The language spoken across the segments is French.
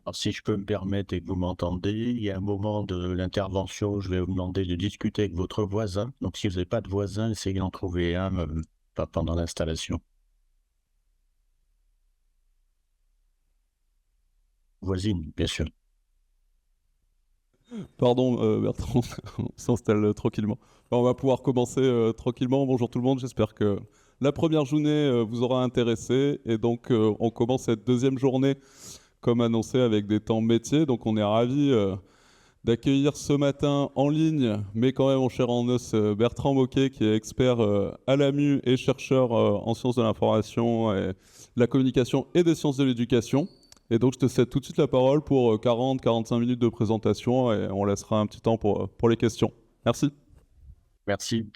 Alors, si je peux me permettre et que vous m'entendez, il y a un moment de l'intervention où je vais vous demander de discuter avec votre voisin. Donc, si vous n'avez pas de voisin, essayez d'en trouver un, pas pendant l'installation. Voisine, bien sûr. Pardon, Bertrand, on s'installe tranquillement. On va pouvoir commencer tranquillement. Bonjour tout le monde, j'espère que la première journée vous aura intéressé. Et donc, on commence cette deuxième journée, comme annoncé, avec des temps métiers. Donc, on est ravis d'accueillir ce matin en ligne, mais quand même en chair en os, Bertrand Moquet, qui est expert à l'AMU et chercheur en sciences de l'information, et de la communication et des sciences de l'éducation. Et donc, je te cède tout de suite la parole pour 40-45 minutes de présentation et on laissera un petit temps pour les questions. Merci. Merci.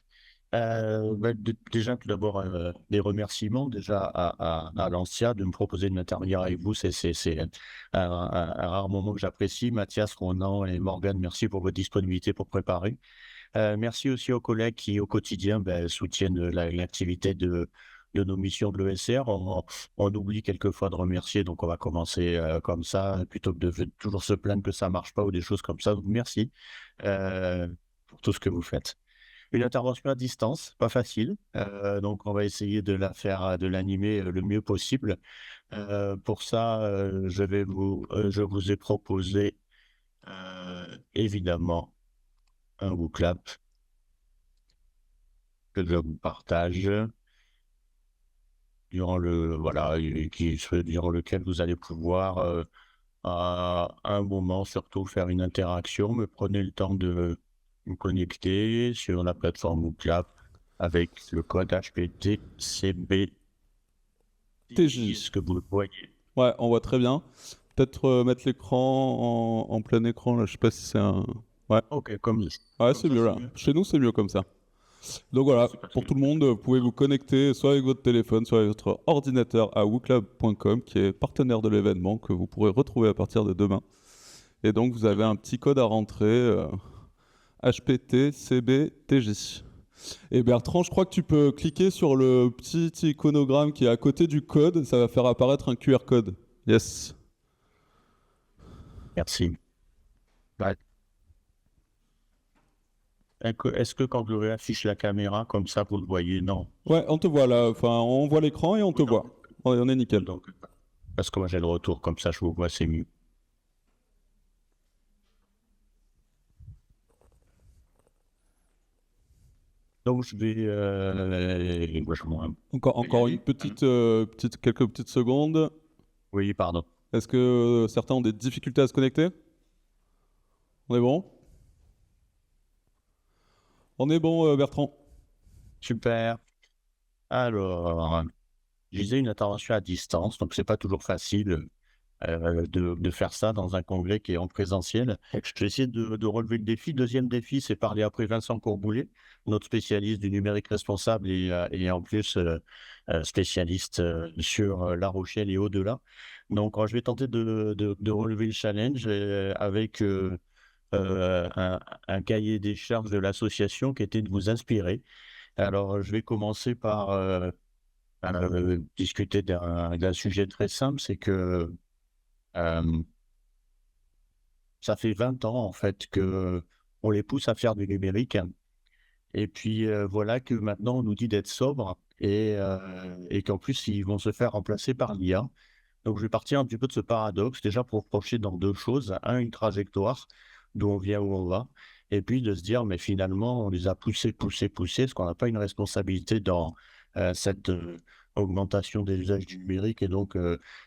Déjà, tout d'abord, des remerciements déjà à l'ANSIA de me proposer de m'intervenir avec vous. C'est un rare moment que j'apprécie. Mathias, Ronan et Morgane, merci pour votre disponibilité pour préparer. Merci aussi aux collègues qui, au quotidien, soutiennent l'activité de nos missions de l'ESR. On oublie quelquefois de remercier, donc on va commencer comme ça, plutôt que de toujours se plaindre que ça marche pas ou des choses comme ça. Donc, merci pour tout ce que vous faites. Une intervention à distance, pas facile. Donc, on va essayer de la faire, de l'animer le mieux possible. Pour ça, je vous ai proposé évidemment un WooClap que je vous partage durant lequel vous allez pouvoir à un moment surtout faire une interaction. Me prenez le temps de vous connecter sur la plateforme WooClap avec le code HPTCB TJ. ce que vous le voyez. Ouais, on voit très bien. Peut-être mettre l'écran en plein écran, là, je sais pas si c'est un... Ouais, Ok, ouais, comme c'est ça mieux c'est là. mieux. Chez nous, c'est mieux comme ça. Donc voilà, C'est parce pour que tout le monde, vous pouvez vous connecter soit avec votre téléphone, soit avec votre ordinateur à wooclub.com, qui est partenaire de l'événement, que vous pourrez retrouver à partir de demain. Et donc, vous avez un petit code à rentrer, HPTCBTJ. Et Bertrand, je crois que tu peux cliquer sur le petit iconogramme qui est à côté du code, ça va faire apparaître un QR code. Yes. merci. Bah, est-ce que quand je affiche la caméra comme ça, vous le voyez? Non. Ouais, on te voit là, enfin, on voit l'écran et on te Donc, voit. On est nickel. donc, parce que moi j'ai le retour, comme ça je vous vois, c'est mieux. Donc je vais y Encore une aller. petite, quelques petites secondes. Oui, pardon. Est-ce que certains ont des difficultés à se connecter? On est bon? On est bon, Bertrand. Super. Alors, je disais une intervention à distance, donc c'est pas toujours facile de faire ça dans un congrès qui est en présentiel. Je vais essayer de relever le défi. Deuxième défi, c'est parler après Vincent Courboulet, notre spécialiste du numérique responsable et en plus spécialiste sur La Rochelle et au-delà. Donc, je vais tenter de relever le challenge avec un cahier des charges de l'association qui était de vous inspirer. Alors, je vais commencer par discuter d'un sujet très simple, c'est que euh, ça fait 20 ans en fait que on les pousse à faire du numérique et puis voilà que maintenant on nous dit d'être sobre et qu'en plus ils vont se faire remplacer par l'IA. Donc je vais partir un petit peu de ce paradoxe déjà pour projeter dans deux choses. Un, une trajectoire d'où on vient, où on va, et puis de se dire mais finalement on les a poussés, est-ce qu'on n'a pas une responsabilité dans cette augmentation des usages du numérique et donc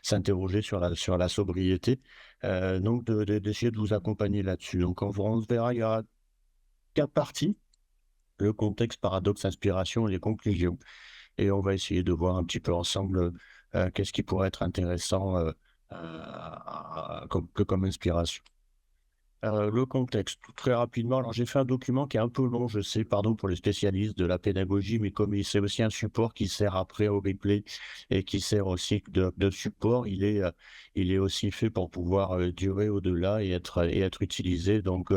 s'interroger sur la sobriété. Donc d'essayer de vous accompagner là-dessus. Donc on se verra, il y aura quatre parties, le contexte, paradoxe, inspiration et les conclusions. Et on va essayer de voir un petit peu ensemble qu'est-ce qui pourrait être intéressant comme inspiration. Le contexte, très rapidement. Alors, j'ai fait un document qui est un peu long, je sais, pardon pour les spécialistes de la pédagogie, mais comme c'est aussi un support qui sert après au replay et qui sert aussi de support, il est aussi fait pour pouvoir durer au-delà et être utilisé. Donc,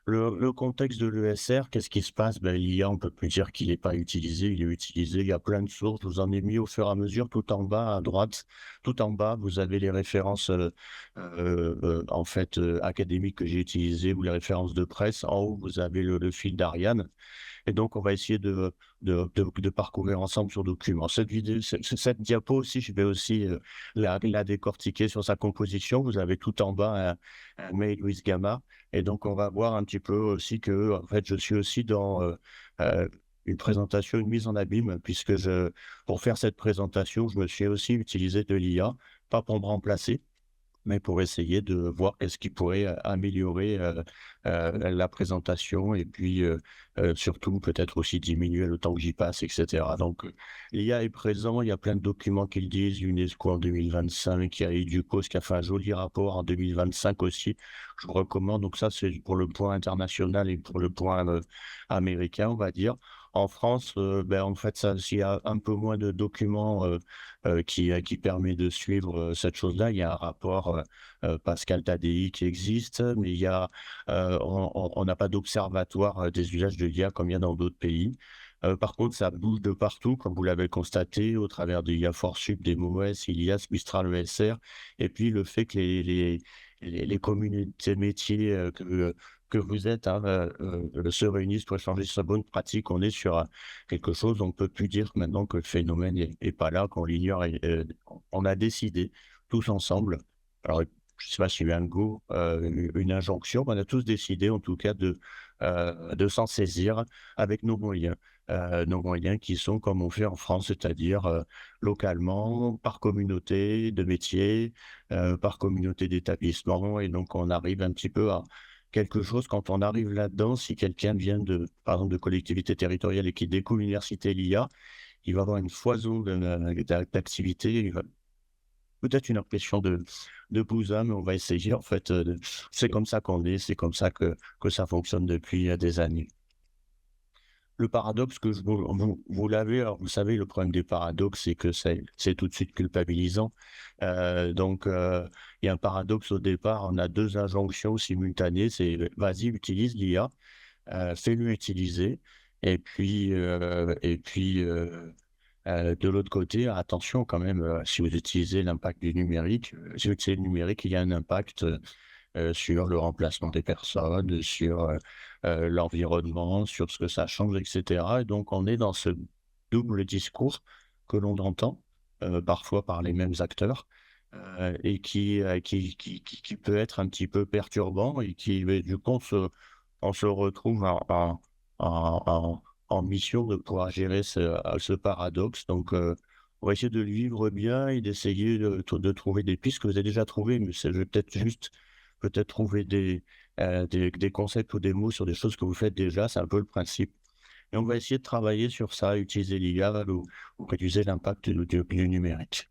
Le contexte de l'ESR, qu'est-ce qui se passe? Ben, l'IA, on peut plus dire qu'il n'est pas utilisé, il est utilisé. Il y a plein de sources. Je vous en ai mis au fur et à mesure, tout en bas à droite. Tout en bas, vous avez les références en fait académiques que j'ai utilisées ou les références de presse. En haut, vous avez le fil d'Ariane. Et donc, on va essayer de parcourir ensemble sur document. Cette diapo aussi, je vais aussi la décortiquer sur sa composition. Vous avez tout en bas un mail with Gamma. Et donc, on va voir un petit peu aussi que, en fait, je suis aussi dans euh, une présentation, une mise en abîme, puisque pour faire cette présentation, je me suis aussi utilisé de l'IA, pas pour me remplacer, mais pour essayer de voir qu'est-ce qui pourrait améliorer la présentation et puis surtout peut-être aussi diminuer le temps que j'y passe, etc. Donc l'IA est présent, il y a plein de documents qui le disent, UNESCO en 2025, il y a EDUCOS qui a fait un joli rapport en 2025 aussi, je vous recommande. Donc ça c'est pour le point international et pour le point américain, on va dire. En France, ben, en fait, ça, s'il y a un peu moins de documents qui permet de suivre cette chose-là. Il y a un rapport Pascal Tadei qui existe, mais on n'a pas d'observatoire des usages de l'IA comme il y a dans d'autres pays. Par contre, ça bouge de partout, comme vous l'avez constaté, au travers de l'IA Forsup, des MOS, Ilias, Mistral ESR, et puis le fait que les communautés métiers que vous êtes se réunissent pour échanger sur bonne pratique. On est sur quelque chose, on ne peut plus dire maintenant que le phénomène est pas là, qu'on l'ignore. On a décidé tous ensemble, alors je ne sais pas s'il y a eu un go, une injonction, mais on a tous décidé en tout cas de s'en saisir avec nos moyens qui sont comme on fait en France, c'est-à-dire localement, par communauté de métiers, par communauté d'établissement, et donc on arrive un petit peu à quelque chose quand on arrive là-dedans. Si quelqu'un vient par exemple, de collectivité territoriale et qui découvre l'université l'IA, il va avoir une foison d'activités, il va peut-être une impression de bousin, mais on va essayer en fait, c'est comme ça qu'on est, c'est comme ça que ça fonctionne depuis des années. Le paradoxe que vous l'avez, alors vous savez, le problème des paradoxes, c'est que c'est tout de suite culpabilisant. Donc, il y a un paradoxe au départ, on a deux injonctions simultanées, c'est vas-y, utilise l'IA, fais-le utiliser, et puis de l'autre côté, attention quand même, si vous utilisez l'impact du numérique, si vous utilisez le numérique, il y a un impact sur le remplacement des personnes, sur l'environnement, sur ce que ça change, etc. Et donc, on est dans ce double discours que l'on entend parfois par les mêmes acteurs et qui peut être un petit peu perturbant et qui, mais, du coup, on se retrouve en mission de pouvoir gérer ce paradoxe. Donc, on va essayer de le vivre bien et d'essayer de trouver des pistes que vous avez déjà trouvées, mais je vais peut-être juste peut-être trouver des concepts ou des mots sur des choses que vous faites déjà, c'est un peu le principe. Et on va essayer de travailler sur ça, utiliser l'IA ou réduire l'impact du numérique.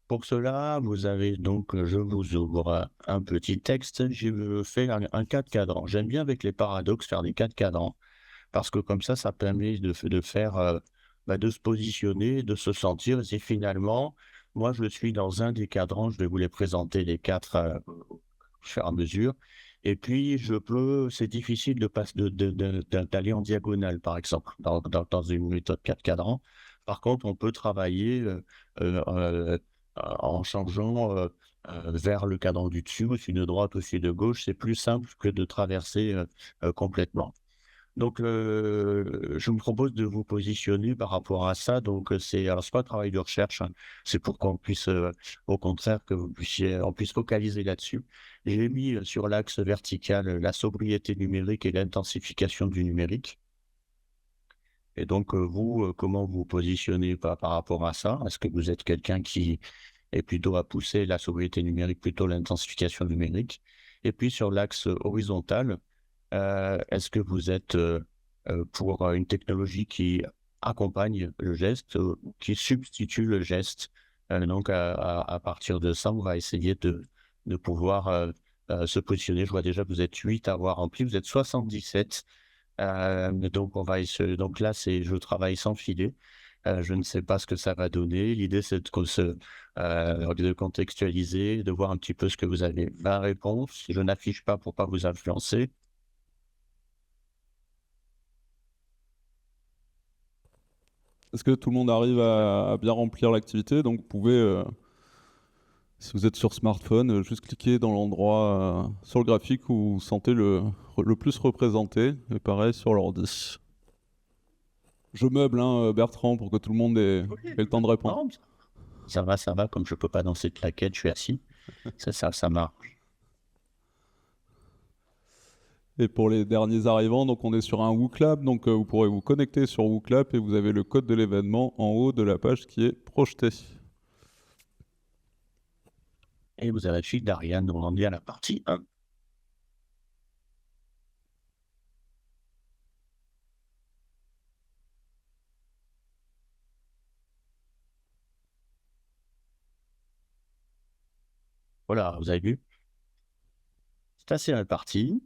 Pour cela, vous avez donc, je vous ouvre un petit texte, je fais un cas de cadran. J'aime bien avec les paradoxes faire des cas de cadran, parce que comme ça permet de faire, de se positionner, de se sentir. Et finalement, moi, je suis dans un des cadrans, je vais vous les présenter les quatre au fur et à mesure. Et puis, c'est difficile d'aller en diagonale, par exemple, dans une méthode quatre cadrans. Par contre, on peut travailler en changeant vers le cadran du dessus, aussi de droite, aussi de gauche. C'est plus simple que de traverser complètement. Donc, je me propose de vous positionner par rapport à ça. Donc, alors c'est pas un travail de recherche, hein. C'est pour qu'on puisse, au contraire, on puisse focaliser là-dessus. J'ai mis sur l'axe vertical la sobriété numérique et l'intensification du numérique. Et donc, vous, comment vous positionnez par rapport à ça? Est-ce que vous êtes quelqu'un qui est plutôt à pousser la sobriété numérique, plutôt l'intensification numérique? Et puis, sur l'axe horizontal, est-ce que vous êtes pour une technologie qui accompagne le geste, qui substitue le geste? Donc, à partir de ça, on va essayer de pouvoir se positionner. Je vois déjà que vous êtes 8 à avoir rempli, vous êtes 77. Donc, donc là, je travaille sans filet. Je ne sais pas ce que ça va donner. L'idée, c'est de contextualiser, de voir un petit peu ce que vous avez. Ma réponse, je n'affiche pas pour pas vous influencer. Est-ce que tout le monde arrive à bien remplir l'activité? Donc vous pouvez, si vous êtes sur smartphone, juste cliquer dans l'endroit sur le graphique où vous sentez le plus représenté. Et pareil sur l'ordi. Je meuble, hein, Bertrand, pour que tout le monde ait le temps de répondre. Non, ça va. Comme je peux pas danser de claquettes, je suis assis. Ça marche. Et pour les derniers arrivants, donc on est sur un WooClap, donc vous pourrez vous connecter sur WooClap et vous avez le code de l'événement en haut de la page qui est projetée. Et vous avez le fil d'Ariane, on en est à la partie 1. Voilà, vous avez vu? C'est assez réparti.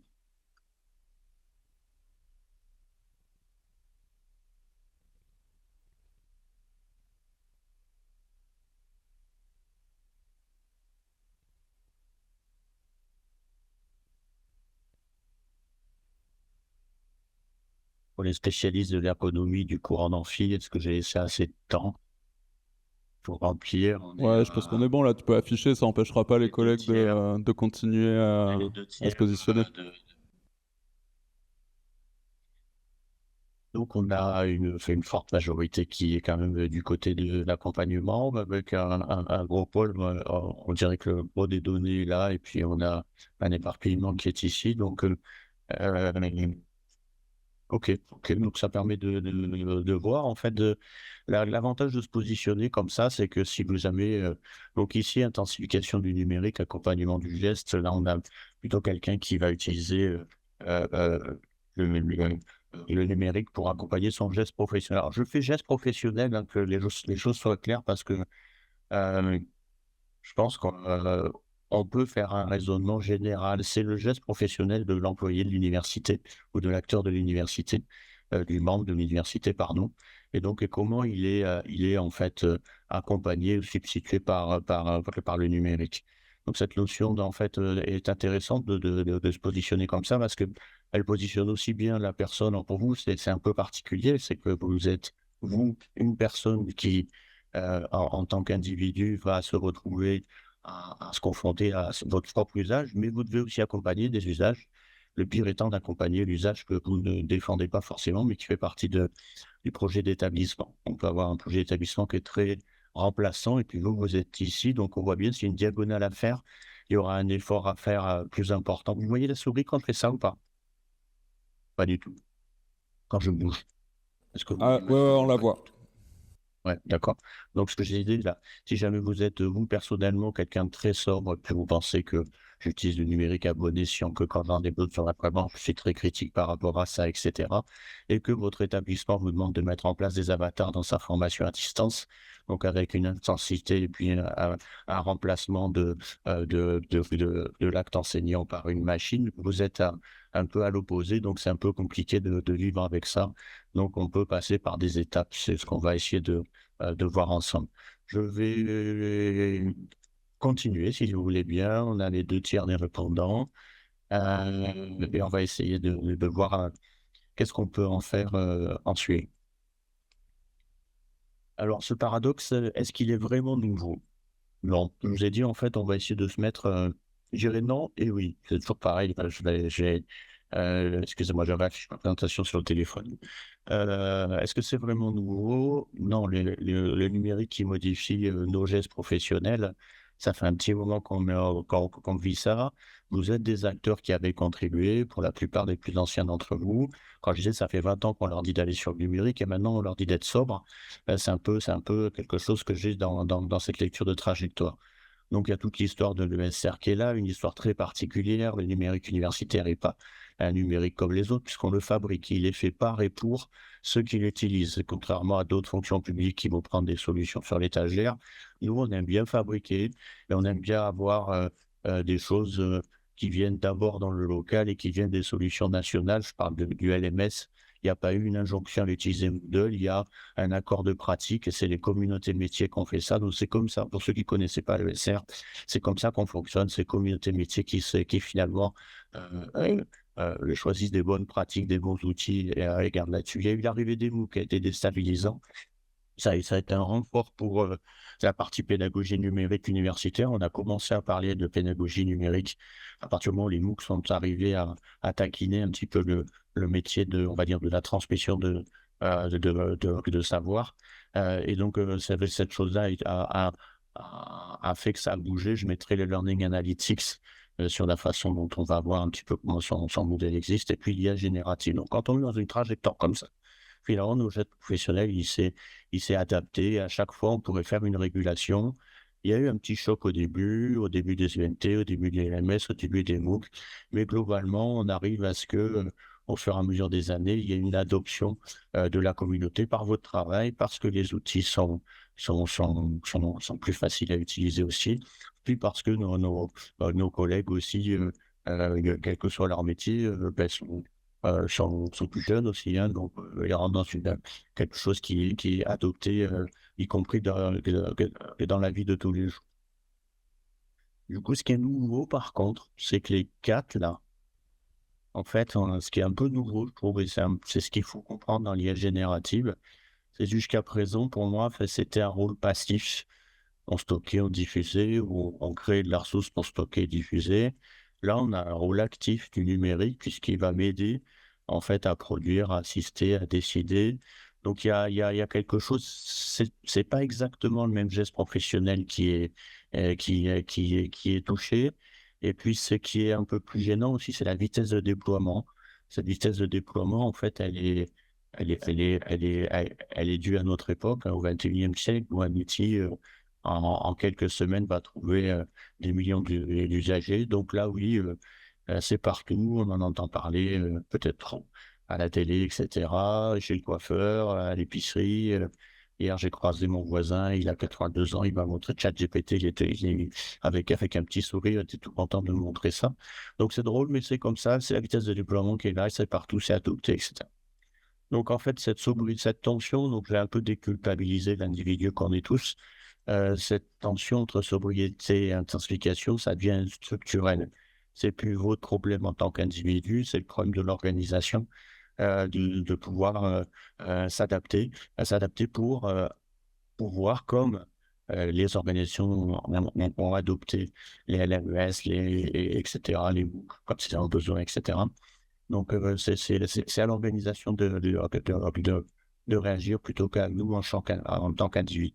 Pour les spécialistes de l'ergonomie du courant d'amphi, est-ce que j'ai laissé assez de temps pour remplir? On est Ouais, je pense qu'on est bon là, tu peux afficher, ça n'empêchera pas les les deux collègues tiers, de continuer les deux à se tiers positionner. Donc on a fait une forte majorité qui est quand même du côté de l'accompagnement, avec un gros pôle. On dirait que le gros des données est là, et puis on a un éparpillement qui est ici. Donc, ok, donc ça permet de voir en fait l'avantage de se positionner comme ça, c'est que si vous avez donc ici intensification du numérique, accompagnement du geste, là on a plutôt quelqu'un qui va utiliser euh, euh, le numérique pour accompagner son geste professionnel. Alors je fais geste professionnel, hein, que les choses soient claires, parce que euh, je pense qu'on peut faire un raisonnement général. C'est le geste professionnel de l'employé de l'université ou de l'acteur de l'université, du membre de l'université, pardon. Et donc, comment il est en fait accompagné ou substitué par le numérique. Donc, cette notion, en fait, est intéressante de se positionner comme ça, parce que elle positionne aussi bien la personne. Pour vous, c'est un peu particulier, c'est que vous êtes, vous, une personne qui en tant qu'individu, va se retrouver à se confronter à votre propre usage, mais vous devez aussi accompagner des usages. Le pire étant d'accompagner l'usage que vous ne défendez pas forcément, mais qui fait partie du projet d'établissement. On peut avoir un projet d'établissement qui est très remplaçant, et puis vous, vous êtes ici, donc on voit bien s'il y a une diagonale à faire, il y aura un effort à faire plus important. Vous voyez la souris quand on fait ça ou pas? Pas du tout. Quand je bouge. Est-ce que vous Ah voyez ma ouais, ouais, souris on ou la pas du voit. tout? Ouais, d'accord. Donc, ce que j'ai dit là, si jamais vous êtes, vous, personnellement, quelqu'un de très sobre, que vous pensez que j'utilise le numérique à bon escient, que quand j'en ai besoin sur la vraiment, je suis très critique par rapport à ça, etc. Et que votre établissement vous demande de mettre en place des avatars dans sa formation à distance, donc avec une intensité et puis un remplacement de l'acte enseignant par une machine, vous êtes un peu à l'opposé, donc c'est un peu compliqué de vivre avec ça. Donc, on peut passer par des étapes. C'est ce qu'on va essayer de voir ensemble. Je vais continuer, si vous voulez bien. On a les deux tiers des répondants. Et on va essayer de voir qu'est-ce qu'on peut en faire ensuite. Alors, ce paradoxe, est-ce qu'il est vraiment nouveau? Non, je vous ai dit, en fait, on va essayer de se mettre, je dirais non et oui. C'est toujours pareil. Excusez-moi, j'avais affiché ma présentation sur le téléphone. Est-ce que c'est vraiment nouveau? Non, le numérique qui modifie nos gestes professionnels, ça fait un petit moment qu'on vit ça. Vous êtes des acteurs qui avaient contribué, pour la plupart des plus anciens d'entre vous. Quand je disais, ça fait 20 ans qu'on leur dit d'aller sur le numérique, et maintenant on leur dit d'être sobre. C'est un peu quelque chose que j'ai dans cette lecture de trajectoire. Donc, il y a toute l'histoire de l'ESR qui est là, une histoire très particulière. Le numérique universitaire n'est pas un numérique comme les autres, puisqu'on le fabrique. Il est fait par et pour ceux qui l'utilisent, contrairement à d'autres fonctions publiques qui vont prendre des solutions sur l'étagère. Nous, on aime bien fabriquer, et on aime bien avoir des choses qui viennent d'abord dans le local et qui viennent des solutions nationales. Je parle du LMS, Il n'y a pas eu une injonction à utiliser Moodle, il y a un accord de pratique et c'est les communautés métiers qui ont fait ça. Donc c'est comme ça, pour ceux qui ne connaissaient pas le SR, c'est comme ça qu'on fonctionne, ces communautés métiers qui finalement choisissent des bonnes pratiques, des bons outils et regardent là-dessus. Il y a eu l'arrivée des MOOC qui a été déstabilisant. Ça a été un renfort pour la partie pédagogie numérique universitaire. On a commencé à parler de pédagogie numérique à partir du moment où les MOOC sont arrivés à taquiner un petit peu le métier on va dire, de la transmission de savoir. Et donc, cette chose-là a fait que ça a bougé. Je mettrai le learning analytics sur la façon dont on va voir un petit peu comment son modèle existe. Et puis, l'IA générative. Donc, quand on est dans une trajectoire comme ça, finalement, nos jeunes professionnels, il s'est adapté. À chaque fois, on pourrait faire une régulation. Il y a eu un petit choc au début des UNT, au début des LMS, au début des MOOC. Mais globalement, on arrive à ce que, au fur et à mesure des années, il y ait une adoption de la communauté par votre travail, parce que les outils sont plus faciles à utiliser aussi. Puis parce que nos collègues aussi, quel que soit leur métier, sont plus jeunes aussi, hein, donc ils rentrent dans quelque chose qui est adopté, y compris dans la vie de tous les jours. Du coup, ce qui est nouveau, par contre, c'est que les quatre, là, en fait, ce qui est un peu nouveau, je trouve, et c'est ce qu'il faut comprendre dans l'IA générative, c'est jusqu'à présent, pour moi, c'était un rôle passif. On stockait, on diffusait, ou on créait de la ressource pour stocker et diffuser. Là, on a un rôle actif du numérique puisqu'il va m'aider en fait à produire, à assister, à décider. Donc il y a quelque chose, c'est pas exactement le même geste professionnel qui est touché. Et puis ce qui est un peu plus gênant aussi, c'est la vitesse de déploiement. Cette vitesse de déploiement, en fait, elle est due à notre époque, hein, au XXIe siècle, où un outil en quelques semaines va trouver des millions d'usagers. Donc là, oui, c'est partout, on en entend parler, peut-être à la télé, etc., chez le coiffeur, à l'épicerie. Hier, j'ai croisé mon voisin, il a 82 ans, il m'a montré ChatGPT, avec un petit sourire, il était tout content de me montrer ça. Donc c'est drôle, mais c'est comme ça, c'est la vitesse de déploiement qui est là, c'est partout, c'est adopté, etc. Donc en fait, cette tension, donc j'ai un peu déculpabilisé l'individu qu'on est tous. Cette tension entre sobriété et intensification, ça devient structurel. C'est plus votre problème en tant qu'individu, c'est le problème de l'organisation, de pouvoir s'adapter pour voir comme les organisations ont adopté les LMES, etc., les MOOC, quand c'est un besoin, etc. Donc, c'est à l'organisation de réagir plutôt qu'à nous en tant qu'individu.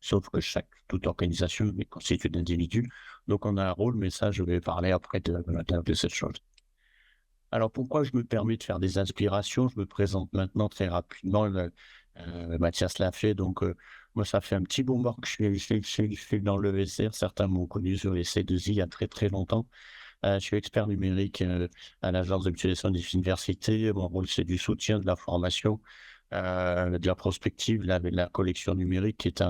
Sauf que toute organisation est constituée d'individus. Donc, on a un rôle, mais ça, je vais parler après de cette chose. Alors, pourquoi je me permets de faire des inspirations? Je me présente maintenant très rapidement. Mathias l'a fait. Donc, moi, ça fait un petit moment que je suis dans le SR. Certains m'ont connu sur les C2I il y a très, très longtemps. Je suis expert numérique à l'agence de mutualisation des universités. Mon rôle, c'est du soutien, de la formation, de la prospective, la collection numérique qui est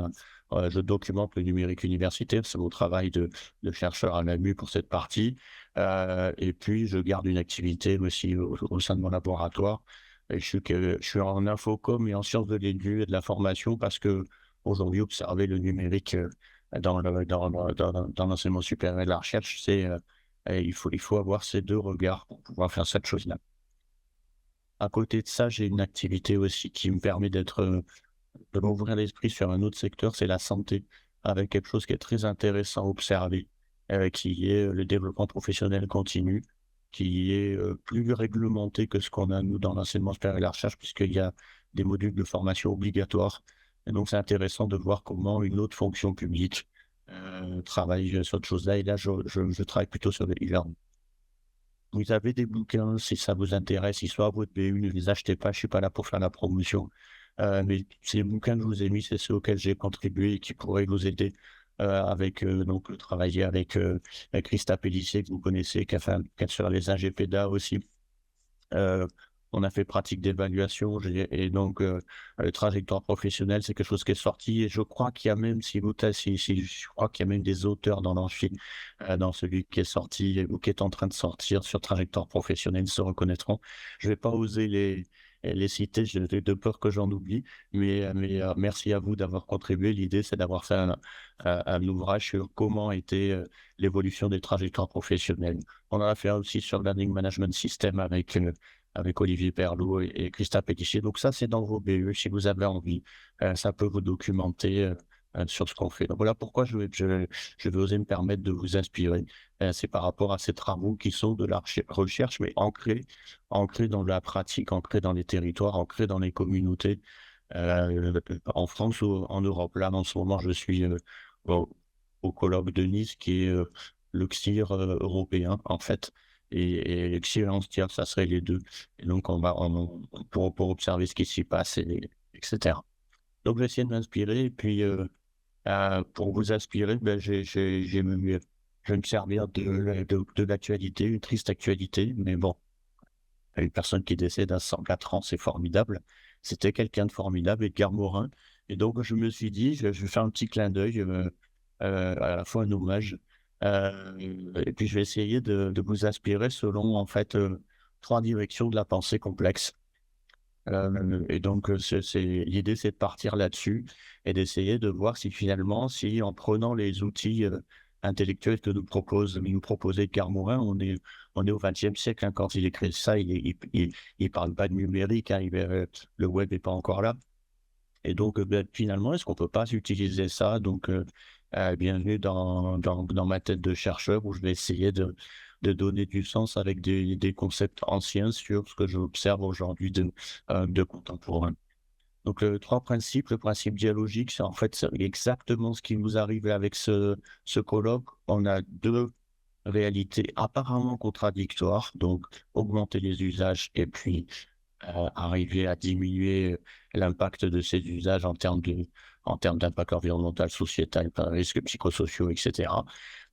je documente le numérique universitaire. C'est mon travail de chercheur à l'AMU pour cette partie. Et puis, je garde une activité aussi au sein de mon laboratoire. Et je suis en infocom et en sciences de l'édu et de la formation parce que aujourd'hui, observer le numérique dans l'enseignement supérieur et de la recherche, et il faut avoir ces deux regards pour pouvoir faire cette chose-là. À côté de ça, j'ai une activité aussi qui me permet de m'ouvrir l'esprit sur un autre secteur, c'est la santé, avec quelque chose qui est très intéressant à observer, qui est le développement professionnel continu, qui est plus réglementé que ce qu'on a, nous, dans l'enseignement supérieur et la recherche, puisqu'il y a des modules de formation obligatoires. Et donc, c'est intéressant de voir comment une autre fonction publique travaille sur cette chose-là. Et là, je travaille plutôt sur le e-learning. Vous avez des bouquins, si ça vous intéresse, ils sont à votre BU, ne les achetez pas, je suis pas là pour faire la promotion. Mais ces bouquins que je vous ai mis, c'est ceux auxquels j'ai contribué et qui pourraient vous aider donc travailler avec Christa Pellissier, que vous connaissez, qui a fait sur les ingépédas aussi. on a fait pratique d'évaluation et donc trajectoire professionnelle, c'est quelque chose qui est sorti et je crois qu'il y a même, je crois qu'il y a même des auteurs dans l'amphi, dans celui qui est sorti ou qui est en train de sortir sur trajectoire professionnelle, se reconnaîtront. Je vais pas oser les citer, j'ai de peur que j'en oublie, mais merci à vous d'avoir contribué. L'idée, c'est d'avoir fait un ouvrage sur comment était l'évolution des trajectoires professionnelles. On en a fait un aussi sur le Learning Management System avec Olivier Perlot et Christa Pétichier. Donc ça, c'est dans vos BE, si vous avez envie. Ça peut vous documenter sur ce qu'on fait. Donc voilà pourquoi je vais oser me permettre de vous inspirer. C'est par rapport à ces travaux qui sont de la recherche, mais ancrés dans la pratique, ancrés dans les territoires, ancrés dans les communautés, en France ou en Europe. Là, en ce moment, je suis au, au colloque de Nice, qui est le CIR européen, en fait. Et le CIR et l'ANSTIR, ça serait les deux. Et donc, pour observer ce qui s'y passe, etc. Donc, j'ai essayé de m'inspirer. Et puis, pour vous inspirer, ben, je vais me servir de l'actualité, une triste actualité, mais bon, une personne qui décède à 104 ans, c'est formidable. C'était quelqu'un de formidable, Edgar Morin. Et donc, je me suis dit, je vais faire un petit clin d'œil, à la fois un hommage. Et puis, je vais essayer de vous inspirer selon, en fait, trois directions de la pensée complexe. Et donc, l'idée, c'est de partir là-dessus et d'essayer de voir si finalement, si en prenant les outils intellectuels que nous proposait Edgar Morin, on est au XXe siècle, hein, quand il écrit ça, il parle pas de numérique, hein, le web n'est pas encore là. Et donc, ben, finalement, est-ce qu'on peut pas utiliser ça? Donc, bienvenue dans ma tête de chercheur où je vais essayer de donner du sens avec des concepts anciens sur ce que j'observe aujourd'hui de contemporain. Donc, trois principes. Le principe dialogique, c'est en fait c'est exactement ce qui nous arrive avec ce colloque. On a deux réalités apparemment contradictoires, donc augmenter les usages et puis arriver à diminuer l'impact de ces usages en termes d'impact environnemental, sociétal, risques psychosociaux, etc.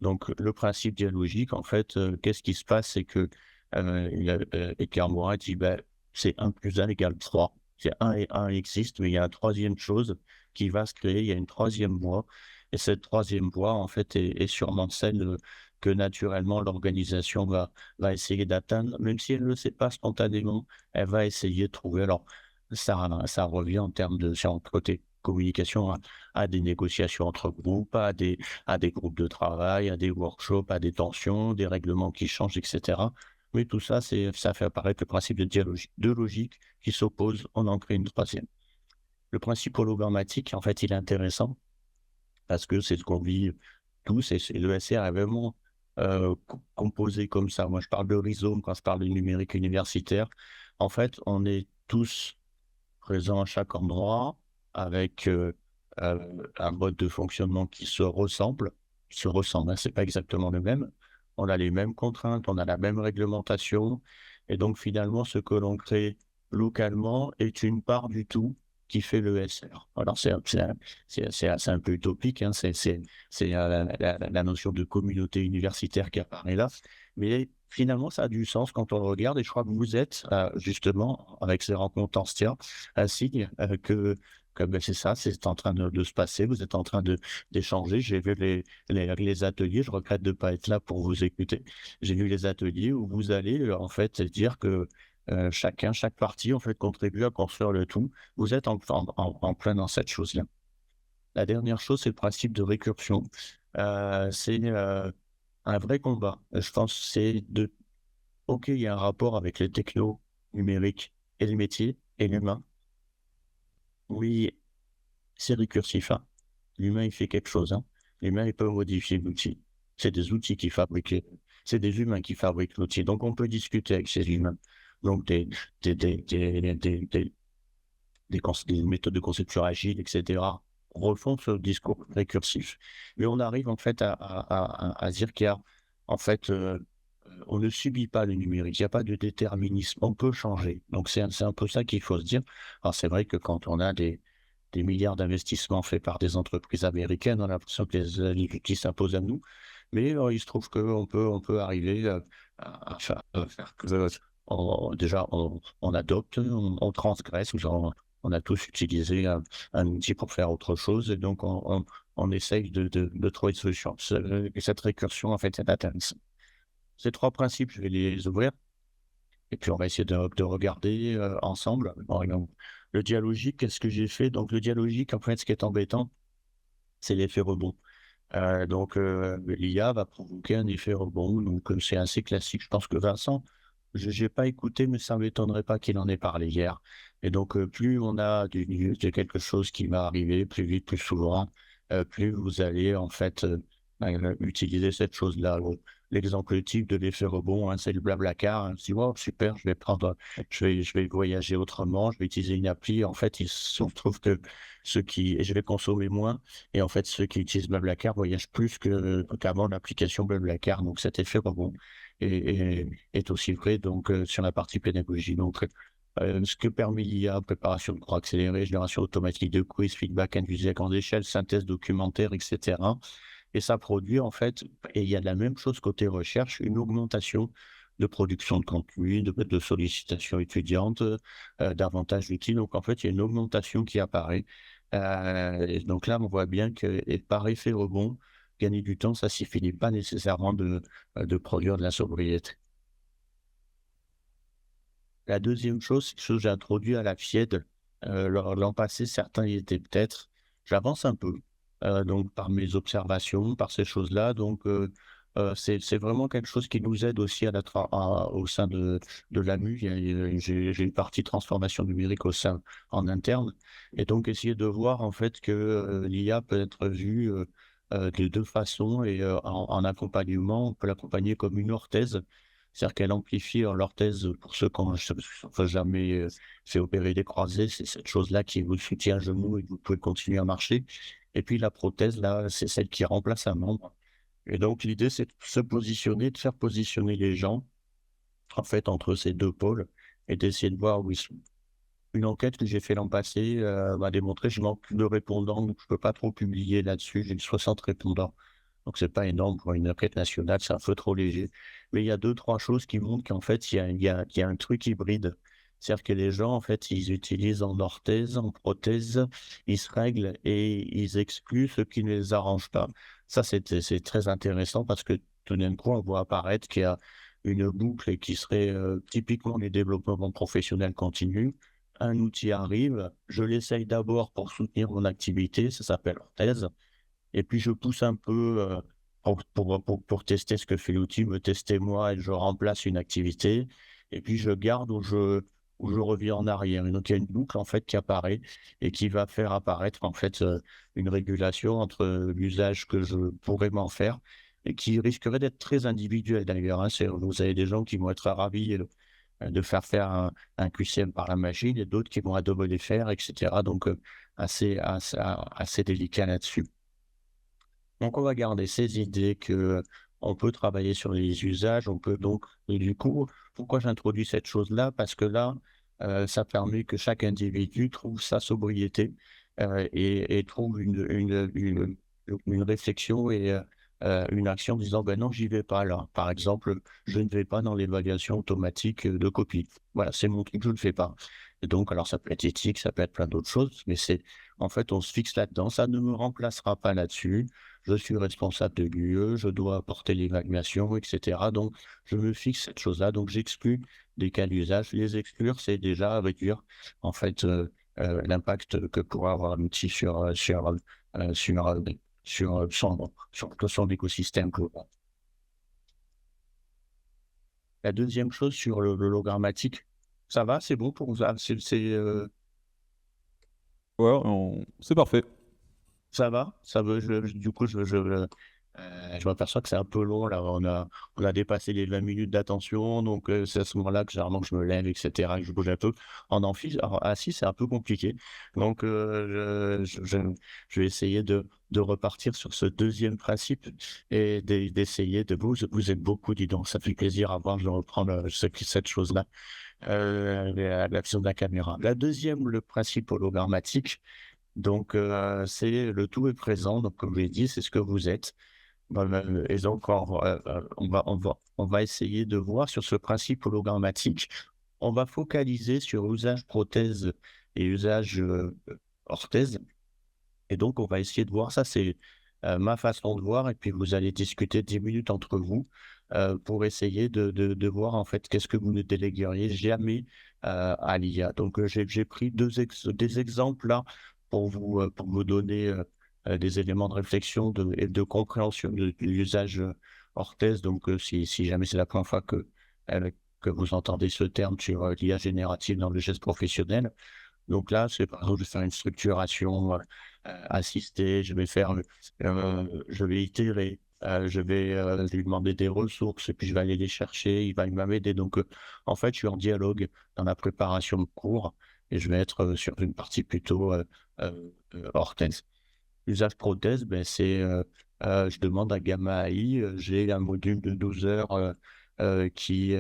Donc, le principe dialogique, en fait, qu'est-ce qui se passe? C'est que Edgar Morin dit, ben, c'est 1 plus 1 égale 3. C'est 1 et 1 existe, mais il y a une troisième chose qui va se créer, il y a une troisième voie. Et cette troisième voie, en fait, est sûrement celle que naturellement l'organisation va essayer d'atteindre, même si elle ne le sait pas spontanément, elle va essayer de trouver. Alors, ça revient en termes de, sur le côté communication, à des négociations entre groupes, à des groupes de travail, à des workshops, à des tensions, des règlements qui changent, etc. Mais tout ça, ça fait apparaître le principe de dialogie, deux logiques qui s'opposent, on en crée une troisième. Le principe hologrammatique, en fait, il est intéressant parce que c'est ce qu'on vit tous et le SR est vraiment composé comme ça. Moi, je parle de rhizome quand je parle de numérique universitaire. En fait, on est tous présents à chaque endroit avec un mode de fonctionnement qui se ressemble. Hein, c'est pas exactement le même. On a les mêmes contraintes, on a la même réglementation. Et donc, finalement, ce que l'on crée localement est une part du tout qui fait le SR. Alors, c'est un peu utopique, hein, c'est la notion de communauté universitaire qui apparaît là, mais finalement, ça a du sens quand on le regarde, et je crois que vous êtes, justement, avec ces rencontres anciennes, un signe que ben, c'est ça, c'est en train de se passer, vous êtes en train d'échanger. J'ai vu les ateliers, je regrette de ne pas être là pour vous écouter. J'ai vu les ateliers où vous allez, en fait, dire que chaque partie, en fait, contribue à construire le tout. Vous êtes en plein dans cette chose-là. La dernière chose, c'est le principe de récursion. C'est un vrai combat. Je pense que OK, il y a un rapport avec les technos numériques et les métiers et l'humain. Oui, c'est récursif, hein. L'humain, il fait quelque chose, hein. L'humain, il peut modifier l'outil. C'est des outils qui fabriquent, c'est des humains qui fabriquent l'outil. Donc, on peut discuter avec ces humains. Donc, des méthodes de conception agile, etc., refont ce discours récursif. Mais on arrive en fait à dire qu'il y a, en fait, on ne subit pas le numérique, il n'y a pas de déterminisme, on peut changer. Donc c'est un peu ça qu'il faut se dire. Alors c'est vrai que quand on a des milliards d'investissements faits par des entreprises américaines, on a l'impression que les outils s'imposent à nous. Mais il se trouve qu'on peut arriver à faire déjà, on adopte, on transgresse, genre, on a tous utilisé un outil pour faire autre chose et donc on essaye de trouver une solution. Cette récursion, en fait, c'est intéressant. Ces 3 principes, je vais les ouvrir et puis on va essayer de regarder, ensemble. Par exemple, le dialogique, qu'est-ce que j'ai fait? Donc le dialogique, en fait, ce qui est embêtant, c'est l'effet rebond. L'IA va provoquer un effet rebond, donc c'est assez classique. Je pense que Vincent, je n'ai pas écouté, mais ça ne m'étonnerait pas qu'il en ait parlé hier. Et donc, plus on a de quelque chose qui va arriver plus vite, plus souvent, plus vous allez en fait utiliser cette chose-là. L'exemple type de l'effet rebond, hein, c'est le Blablacar. Hein. Je dis, wow, super, je vais voyager autrement, je vais utiliser une appli. En fait, il se trouve que et je vais consommer moins. Et en fait, ceux qui utilisent Blablacar voyagent plus qu'avant l'application Blablacar. Donc, cet effet rebond est aussi vrai donc, sur la partie pédagogie. Donc, ce que permet l'IA, préparation de cours accélérés, génération automatique de quiz, feedback individuel à grande échelle, synthèse documentaire, etc. Et ça produit en fait, et il y a de la même chose côté recherche, une augmentation de production de contenu, de sollicitation étudiante, davantage d'outils. Donc en fait, il y a une augmentation qui apparaît. Et donc là, on voit bien que et par effet rebond, gagner du temps, ça ne suffit pas nécessairement de produire de la sobriété. La deuxième chose, c'est quelque chose que j'ai introduit à la FIED. L'an passé, certains y étaient peut-être. J'avance un peu, donc par mes observations, par ces choses-là. Donc, c'est vraiment quelque chose qui nous aide aussi au sein de l'AMU. J'ai une partie transformation numérique au sein en interne. Et donc, essayer de voir en fait que l'IA peut être vue de deux façons et en accompagnement, on peut l'accompagner comme une orthèse. C'est-à-dire qu'elle amplifie l'orthèse pour ceux qui n'ont jamais fait opérer des croisés, c'est cette chose-là qui vous soutient un genou et que vous pouvez continuer à marcher. Et puis la prothèse, là, c'est celle qui remplace un membre. Et donc l'idée, c'est de se positionner, de faire positionner les gens, en fait, entre ces deux pôles et d'essayer de voir où ils sont. Une enquête que j'ai fait l'an passé m'a démontré que je manque de répondants, donc je ne peux pas trop publier là-dessus. J'ai 60 répondants. Donc, c'est pas énorme pour une enquête nationale, c'est un peu trop léger. Mais il y a deux, trois choses qui montrent qu'en fait, il y a un truc hybride. C'est-à-dire que les gens, en fait, ils utilisent en orthèse, en prothèse, ils se règlent et ils excluent ce qui ne les arrange pas. Ça, c'est très intéressant parce que tout d'un coup, on voit apparaître qu'il y a une boucle et qui serait typiquement les développements professionnels continus. Un outil arrive, je l'essaye d'abord pour soutenir mon activité, ça s'appelle orthèse. Et puis je pousse un peu pour tester ce que fait l'outil, me tester moi et je remplace une activité. Et puis je garde ou je reviens en arrière. Et donc il y a une boucle en fait qui apparaît et qui va faire apparaître en fait une régulation entre l'usage que je pourrais m'en faire et qui risquerait d'être très individuel d'ailleurs. Hein. Vous avez des gens qui vont être ravis de faire un QCM par la machine et d'autres qui vont adorer les faire, etc. Donc assez délicat là-dessus. Donc, on va garder ces idées que on peut travailler sur les usages, on peut donc, et du coup, pourquoi j'introduis cette chose-là? Parce que là, ça permet que chaque individu trouve sa sobriété et trouve une réflexion et une action en disant, ben non, j'y vais pas là. Par exemple, je ne vais pas dans l'évaluation automatique de copie. Voilà, c'est mon truc, je ne le fais pas. Et donc, alors ça peut être éthique, ça peut être plein d'autres choses, mais en fait, on se fixe là-dedans, ça ne me remplacera pas là-dessus. Je suis responsable de l'UE, je dois apporter l'évaluation, etc. Donc, je me fixe cette chose-là. Donc, j'exclus des cas d'usage. Les exclure, c'est déjà réduire, en fait, l'impact que pourra avoir l'outil sur son écosystème global. La deuxième chose sur l'hologrammatique, ça va, c'est bon pour vous? Ouais, c'est parfait. Ça va? Ça veut, du coup, je m'aperçois que c'est un peu long. Là, on a dépassé les 20 minutes d'attention. Donc, c'est à ce moment-là que généralement je me lève, etc., que je bouge un peu. En amphi, assis, c'est un peu compliqué. Donc, je vais essayer de repartir sur ce deuxième principe et d'essayer de vous êtes beaucoup, dis donc. Ça fait plaisir à voir. Je reprends cette chose-là, l'action de la caméra. La deuxième, le principe hologrammatique. Donc, c'est le tout est présent. Donc, comme je l'ai dit, c'est ce que vous êtes. Et donc on va essayer de voir sur ce principe hologrammatique, on va focaliser sur usage prothèse et usage, orthèse. Et donc, on va essayer de voir ça, c'est, ma façon de voir et puis vous allez discuter 10 minutes entre vous, pour essayer de voir en fait qu'est-ce que vous ne délégueriez jamais, à l'IA. Donc, j'ai pris des exemples là pour vous donner, des éléments de réflexion et de compréhension de l'usage, orthèse. Donc, si jamais c'est la première fois que vous entendez ce terme sur, l'IA générative dans le geste professionnel, donc là, c'est par exemple, je vais faire une structuration, assistée, je vais itérer, je vais, lui demander des ressources et puis je vais aller les chercher, il va m'aider. Donc, en fait, je suis en dialogue dans la préparation de cours et je vais être, sur une partie plutôt, orthèse. L'usage prothèse, ben c'est, je demande à Gamma AI, j'ai un module de 12 heures, qui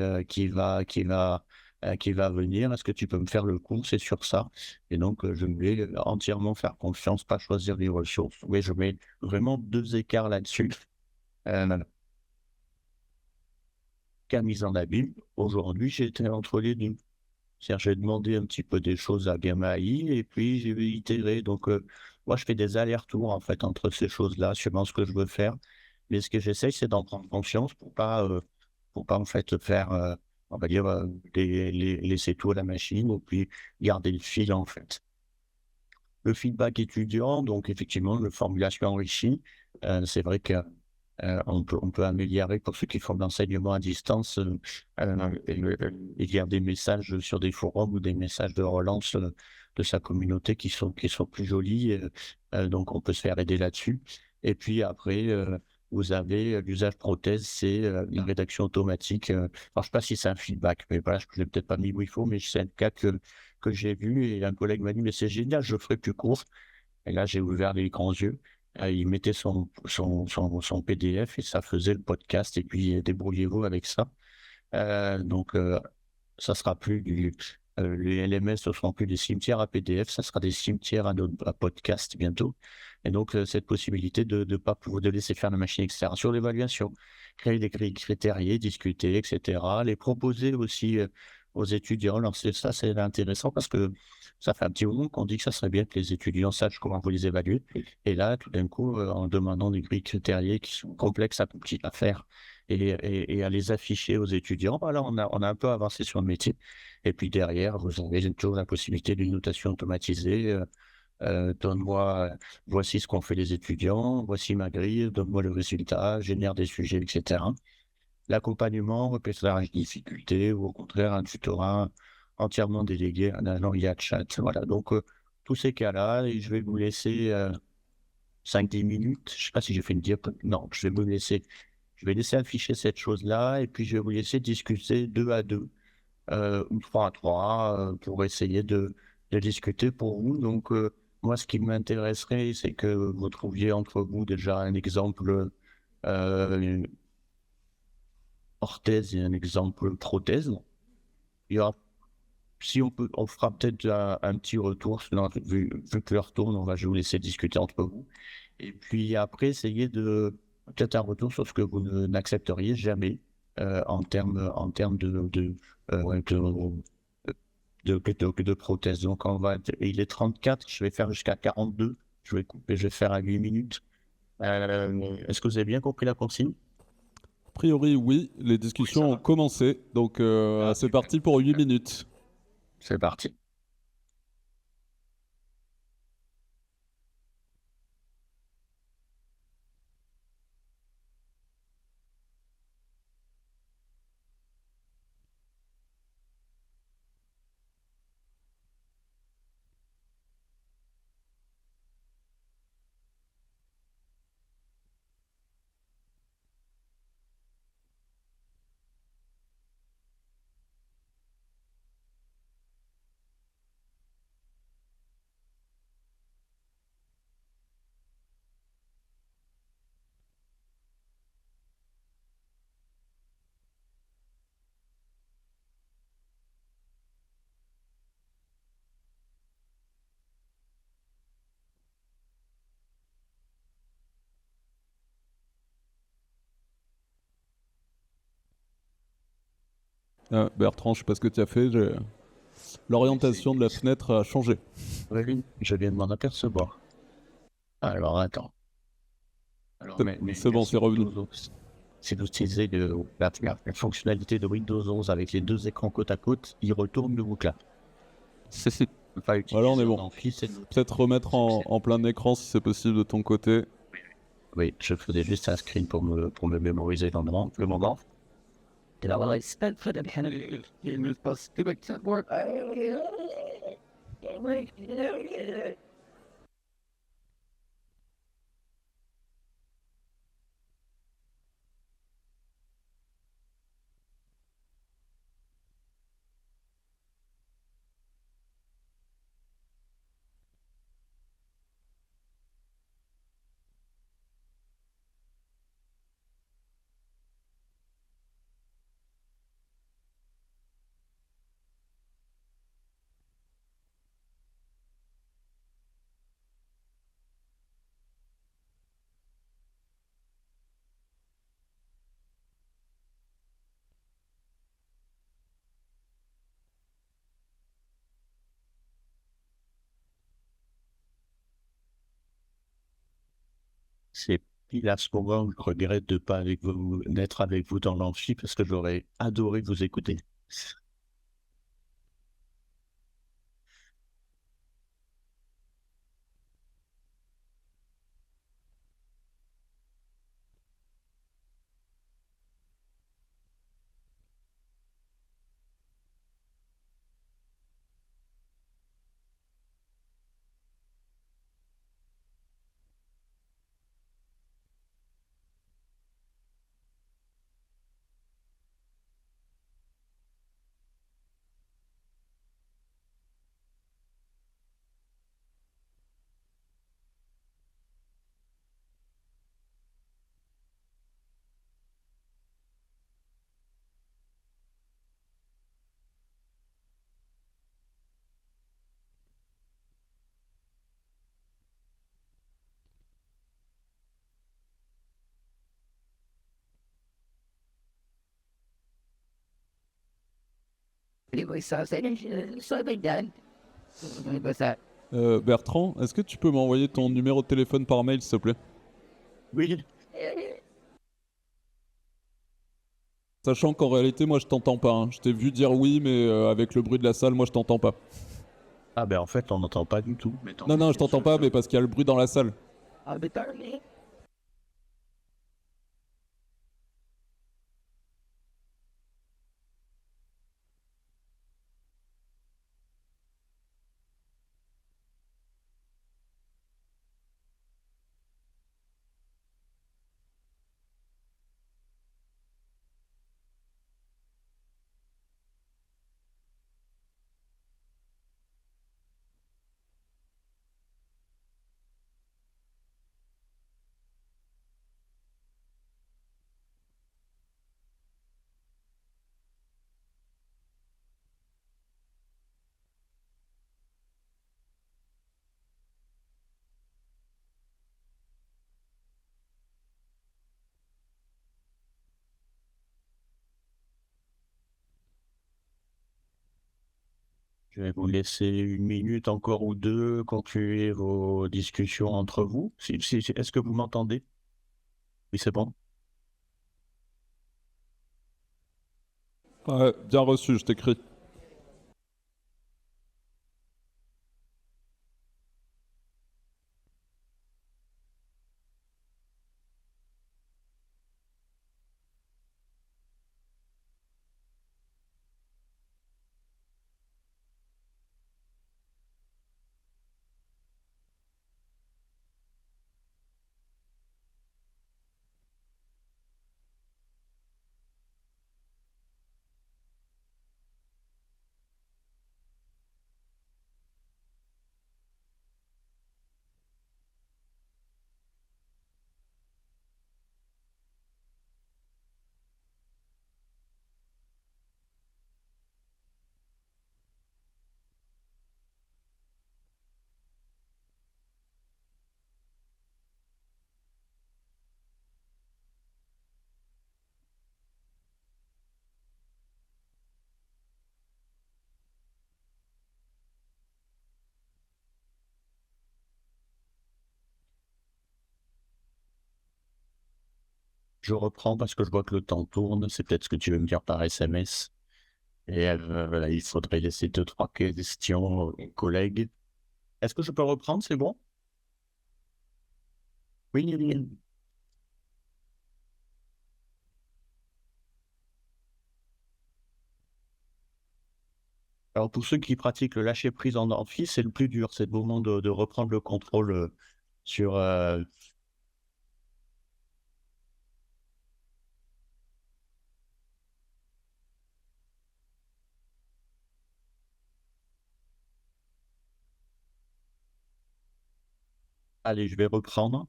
va venir. Est-ce que tu peux me faire le cours? C'est sur ça. Et donc, je vais entièrement faire confiance, pas choisir les ressources. Oui, je mets vraiment 2 écarts là-dessus. Heu, Qu'à mise en abîme, aujourd'hui, j'étais entre les 2. C'est-à-dire, j'ai demandé un petit peu des choses à Gamma AI et puis j'ai itéré. Donc, moi, je fais des allers-retours, en fait, entre ces choses-là, suivant ce que je veux faire. Mais ce que j'essaye, c'est d'en prendre conscience pour pas, en fait, faire, on va dire, laisser tout à la machine et puis garder le fil, en fait. Le feedback étudiant, donc effectivement, le formulation enrichie, c'est vrai que, on peut améliorer pour ceux qui font de l'enseignement à distance, il y a des messages sur des forums ou des messages de relance, de sa communauté qui sont plus jolis, donc on peut se faire aider là-dessus. Et puis après, vous avez, l'usage prothèse, c'est, la rédaction automatique, alors je sais pas si c'est un feedback, mais voilà, je l'ai peut-être pas mis où il faut, mais c'est un cas que j'ai vu et un collègue m'a dit: «Mais c'est génial, je ferai plus court». Et là, j'ai ouvert les grands yeux. Il mettait son PDF et ça faisait le podcast et puis débrouillez-vous avec ça. Donc, ça sera plus les LMS ne seront plus des cimetières à PDF, ça sera des cimetières à podcast bientôt. Et donc, cette possibilité de pas pouvoir de laisser faire la machine et cetera. Sur l'évaluation, créer des grilles critériées, discuter et cetera. Les proposer aussi, aux étudiants. Alors c'est intéressant parce que ça fait un petit moment qu'on dit que ça serait bien que les étudiants sachent comment vous les évaluer. Et là, tout d'un coup, en demandant des grilles critériées qui sont complexes à faire et à les afficher aux étudiants, voilà, on a un peu avancé sur le métier. Et puis derrière, vous avez toujours la possibilité d'une notation automatisée. Donne-moi, voici ce qu'ont fait les étudiants, voici ma grille, donne-moi le résultat, génère des sujets, et cetera. L'accompagnement, repère les difficultés ou au contraire un tutorat entièrement délégué à un IA chat. Voilà, donc tous ces cas-là, et je vais vous laisser 5-10 minutes. Je sais pas si j'ai fait une diapo. Non, je vais laisser afficher cette chose-là et puis je vais vous laisser discuter 2 à 2, ou 3 à 3, pour essayer de discuter pour vous. Donc, moi, ce qui m'intéresserait, c'est que vous trouviez entre vous déjà un exemple, heu, orthèse et un exemple prothèse. Il y aura Si on peut, on fera peut-être un petit retour, sinon vu que l'heure tourne, je vais vous laisser discuter entre vous. Et puis après, essayer de peut-être un retour sur ce que vous n'accepteriez jamais, en termes ouais, de prothèse. Donc il est 34, je vais faire jusqu'à 42, je vais couper, je vais faire à 8 minutes. Est-ce que vous avez bien compris la consigne? A priori, oui, les Oui, ça discussions ont va. commencé, donc Ah, c'est super, parti pour 8 super. minutes. C'est parti. Bertrand, je sais pas ce que tu as fait. L'orientation de la fenêtre a changé. Oui, je viens de m'en apercevoir. Alors, attends. Alors, C'est bon, c'est version revenu. Windows 11, c'est d'utiliser la fonctionnalité de Windows 11 avec les deux écrans côte à côte. Il retourne le bouclin. C'est pas Voilà, on utiliser est en bon. ampli, c'est Peut-être remettre en plein écran si c'est possible de ton côté. Oui, je faisais juste un screen pour me mémoriser le moment. Et là, voilà, c'est pile à ce moment où je regrette de pas avec vous, d'être avec vous dans l'amphi parce que j'aurais adoré vous écouter. Bertrand, est-ce que tu peux m'envoyer ton numéro de téléphone par mail, s'il te plaît? Oui. Sachant qu'en réalité, moi, je t'entends pas, hein. Je t'ai vu dire oui, mais avec le bruit de la salle, moi, je t'entends pas. Ah ben en fait, on n'entend pas du tout. Mais tant Non, mieux, non, je t'entends pas, mais parce qu'il y a le bruit dans la salle. je vais vous laisser une minute encore ou deux continuer vos discussions entre vous. Est-ce que vous m'entendez? Oui, c'est bon. Ouais, bien reçu, je t'écris. je reprends parce que je vois que le temps tourne. C'est peut-être ce que tu veux me dire par SMS. Et voilà, il faudrait laisser deux, trois questions aux collègues. Est-ce que je peux reprendre? C'est bon? Oui, oui, oui. Alors pour ceux qui pratiquent le lâcher prise en amphi, c'est le plus dur, c'est le moment de reprendre le contrôle, sur, allez, je vais reprendre.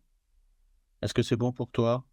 Est-ce que c'est bon pour toi?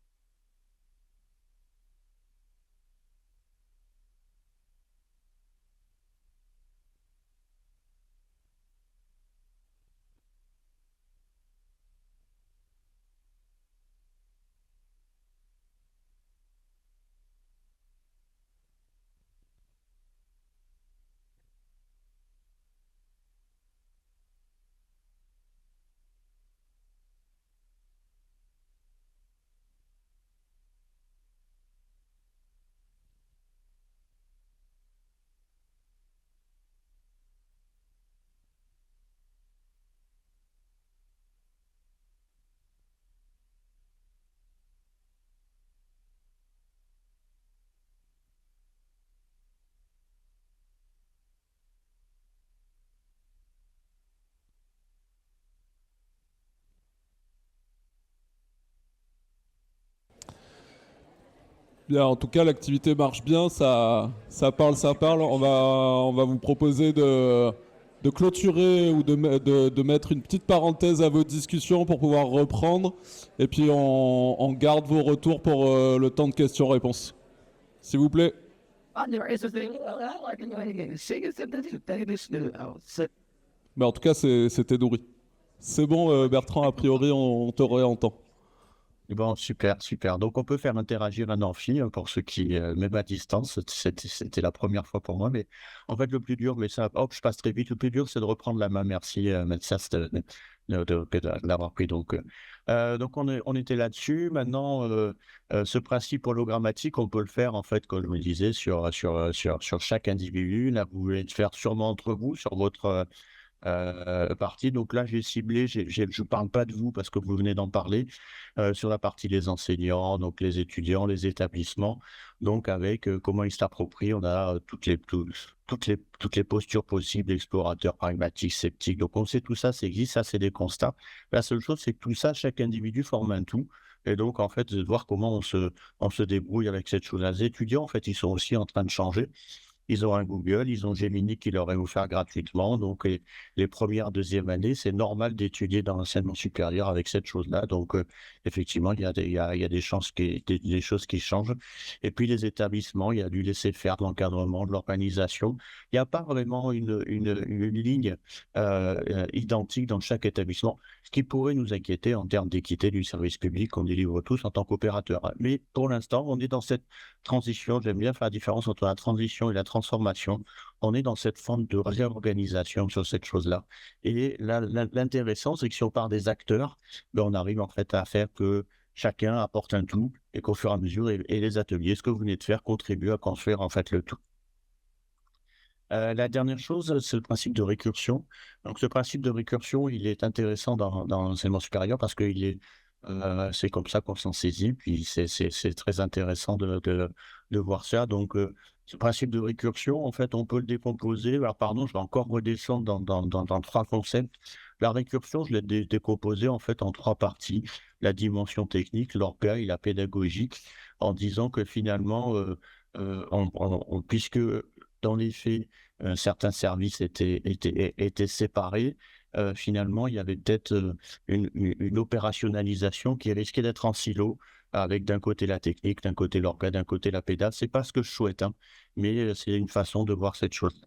Bien, en tout cas, l'activité marche bien, ça parle, ça parle. On va vous proposer de clôturer ou de mettre une petite parenthèse à vos discussions pour pouvoir reprendre. Et puis, on garde vos retours pour le temps de questions-réponses. S'il vous plaît. Mais en tout cas, c'était nourri. C'est bon, Bertrand, a priori, on te réentend. Bon, super, super. Donc, on peut faire interagir un amphi, pour ceux qui, même à distance, c'était la première fois pour moi, mais en fait, le plus dur, mais ça, hop, je passe très vite. Le plus dur, c'est de reprendre la main. Merci, Mathias, de l'avoir pris. Donc, on était là-dessus. Maintenant, ce principe hologrammatique, on peut le faire, en fait, comme je me disais, sur chaque individu. Là, vous voulez le faire sûrement entre vous, sur votre partie. Donc là, j'ai ciblé, je ne parle pas de vous parce que vous venez d'en parler, sur la partie des enseignants, donc les étudiants, les établissements. Donc avec comment ils s'approprient, on a toutes les postures possibles, explorateurs, pragmatiques, sceptiques. Donc on sait tout ça, ça existe, ça c'est des constats. La seule chose, c'est que tout ça, chaque individu forme un tout. Et donc, en fait, de voir comment on se débrouille avec cette chose-là. Les étudiants, en fait, ils sont aussi en train de changer. Ils ont un Google, ils ont Gemini qui leur est offert gratuitement. Donc, les premières, deuxième années, c'est normal d'étudier dans l'enseignement supérieur avec cette chose-là. Donc, effectivement, il y a des chances des choses qui changent. Et puis, les établissements, il y a du laisser-faire, de l'encadrement, de l'organisation. Il n'y a pas vraiment une ligne identique dans chaque établissement, ce qui pourrait nous inquiéter en termes d'équité du service public qu'on délivre tous en tant qu'opérateurs. Mais pour l'instant, on est dans cette transition. J'aime bien faire la différence entre la transition et la transformation. On est dans cette forme de réorganisation sur cette chose-là. Et là, l'intéressant, c'est que si on part des acteurs, ben, on arrive en fait à faire que chacun apporte un tout et qu'au fur et à mesure, et les ateliers, ce que vous venez de faire, contribuent à construire en fait le tout. La dernière chose, c'est le principe de récursion. Donc, ce principe de récursion, il est intéressant dans l'enseignement supérieur parce que c'est comme ça qu'on s'en saisit. Puis, c'est très intéressant de voir ça. Donc, ce principe de récursion, en fait, on peut le décomposer. Alors, pardon, je vais encore redescendre dans trois concepts. La récursion, je l'ai décomposé en fait en trois parties. La dimension technique, l'orga et la pédagogique, en disant que finalement, puisque dans les faits, certains services étaient séparés. Finalement, il y avait peut-être une opérationnalisation qui risquait d'être en silo, avec d'un côté la technique, d'un côté l'orga, d'un côté la pédale. C'est pas ce que je souhaite, hein, mais c'est une façon de voir cette chose.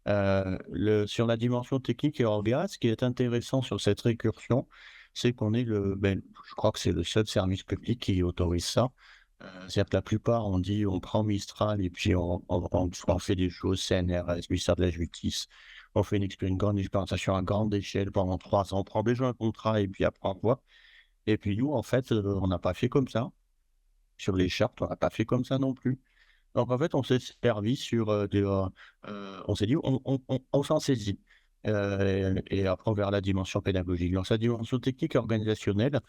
Sur la dimension technique et orga, ce qui est intéressant sur cette récursion, c'est qu'on est je crois que c'est le seul service public qui autorise ça. C'est-à-dire que la plupart, on dit, on prend Mistral et puis on fait des choses, CNRS, ministère de la Justice, on fait une grande expérimentation à grande échelle pendant 3 ans, on prend déjà un contrat et puis après on voit. Et puis nous, en fait, on n'a pas fait comme ça. sur les chartes, on n'a pas fait comme ça non plus. Donc en fait, on s'est servi on s'est dit: On s'en saisit». Et après on verra la dimension pédagogique. Dans sa dimension technique et organisationnelle,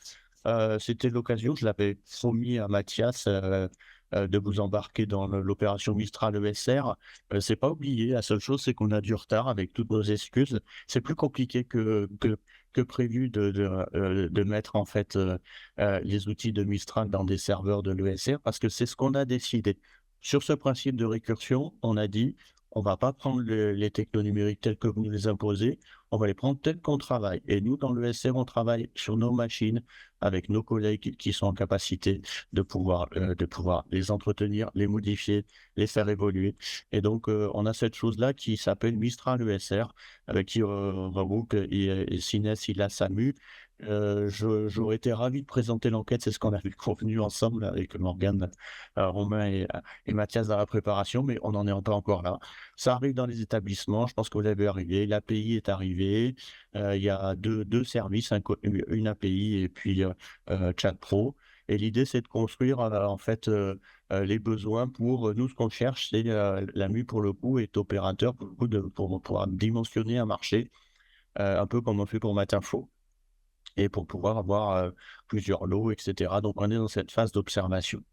c'était l'occasion, je l'avais promis à Mathias, de vous embarquer dans l'opération Mistral ESR. C'est pas oublié, la seule chose, c'est qu'on a du retard avec toutes nos excuses. C'est plus compliqué que prévu de mettre en fait, les outils de Mistral dans des serveurs de l'ESR parce que c'est ce qu'on a décidé. Sur ce principe de récursion, on a dit: «On va pas prendre les technos numériques tels que vous nous les imposez, on va les prendre tels qu'on travaille» et nous, dans l'ESR, on travaille sur nos machines avec nos collègues qui sont en capacité de pouvoir les entretenir, les modifier, les faire évoluer et donc on a cette chose-là qui s'appelle Mistral ESR, qui regroupe et Cines, ILA, SAMU. J'aurais été ravi de présenter l'enquête, c'est ce qu'on avait convenu ensemble avec Morgane, Romain et Mathias dans la préparation, mais on n'en est pas encore là. Ça arrive dans les établissements, je pense que vous l'avez arrivé, l'API est arrivée, il y a deux services, une API et puis Chat Pro. Et l'idée, c'est de construire en fait les besoins pour nous. Ce qu'on cherche, c'est l'AMU pour le coup est opérateur pour le coup pour pouvoir dimensionner un marché, un peu comme on fait pour Matinfo et pour pouvoir avoir plusieurs lots, etc. Donc, on est dans cette phase d'observation.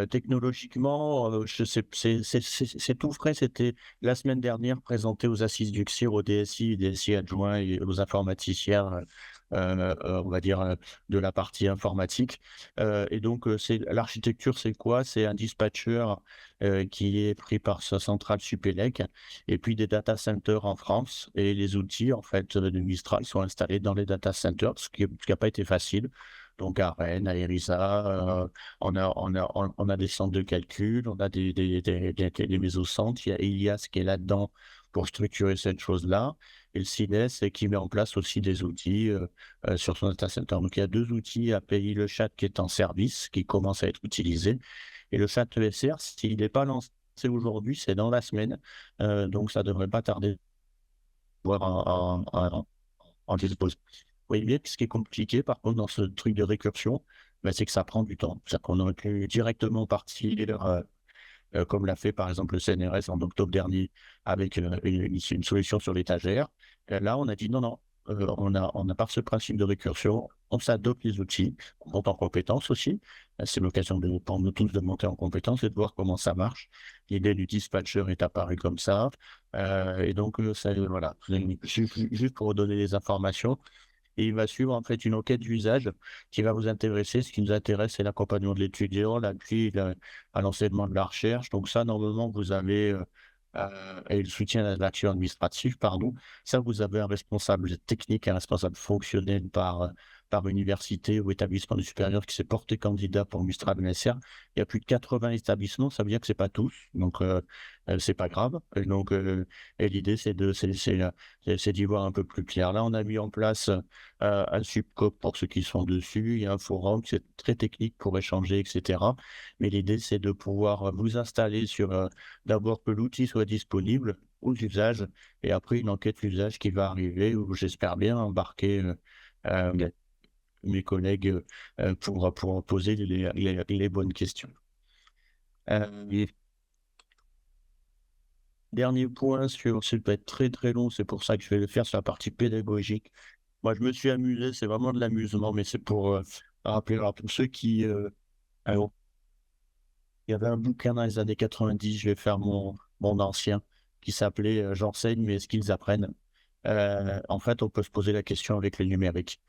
Technologiquement, je sais c'est tout frais. C'était la semaine dernière présenté aux assises du CIR, au DSI adjoints et aux informaticiens, on va dire, de la partie informatique. Et donc, c'est l'architecture, c'est quoi? C'est un dispatcher, qui est pris par sa centrale Supélec et puis des data centers en France et les outils, en fait, de Mistral sont installés dans les data centers, ce qui a pas été facile. Donc à Rennes, à Hérisa, on a des centres de calcul, on a des mésocentres. Il y a Elias qui est là-dedans pour structurer cette chose-là. Et le CIDES qui met en place aussi des outils sur son data center. Donc il y a deux outils, API le chat qui est en service, qui commence à être utilisé. Et le chat ESR, s'il n'est pas lancé aujourd'hui, c'est dans la semaine. Donc ça ne devrait pas tarder de voir en disposition. Oui, mais ce qui est compliqué, par contre, dans ce truc de récursion, bah, c'est que ça prend du temps. C'est-à-dire qu'on aurait pu directement partir, comme l'a fait par exemple le CNRS en octobre dernier, avec une solution sur l'étagère. Là, on a dit non, non, on a pas ce principe de récursion, on s'adopte les outils, on monte en compétences aussi. C'est l'occasion pour nous tous de monter en compétences et de voir comment ça marche. L'idée du dispatcher est apparue comme ça. Et donc, voilà, juste pour vous donner les informations. Et il va suivre en fait une enquête d'usage qui va vous intéresser. Ce qui nous intéresse, c'est l'accompagnement de l'étudiant, l'appui à l'enseignement de la recherche. Donc ça, normalement, vous avez et le soutien à l'action administrative, pardon. Ça, vous avez un responsable technique, un responsable fonctionnel par université ou établissement du supérieur qui s'est porté candidat pour Mistral MSR. Il y a plus de 80 établissements, ça veut dire que c'est pas tous, donc c'est pas grave. Et donc, et l'idée, c'est d'y voir un peu plus clair. Là, on a mis en place un subcop pour ceux qui sont dessus. Il y a un forum, c'est très technique pour échanger, etc. Mais l'idée, c'est de pouvoir vous installer d'abord que l'outil soit disponible aux usages et après une enquête d'usage qui va arriver où j'espère bien embarquer mes collègues pour poser les bonnes questions. Et dernier point ça peut être très très long, c'est pour ça que je vais le faire sur la partie pédagogique. Moi, je me suis amusé, c'est vraiment de l'amusement, mais c'est pour rappeler, alors pour ceux alors, il y avait un bouquin dans les années 90, je vais faire mon ancien, qui s'appelait J'enseigne, mais est-ce qu'ils apprennent? En fait, on peut se poser la question avec le numérique.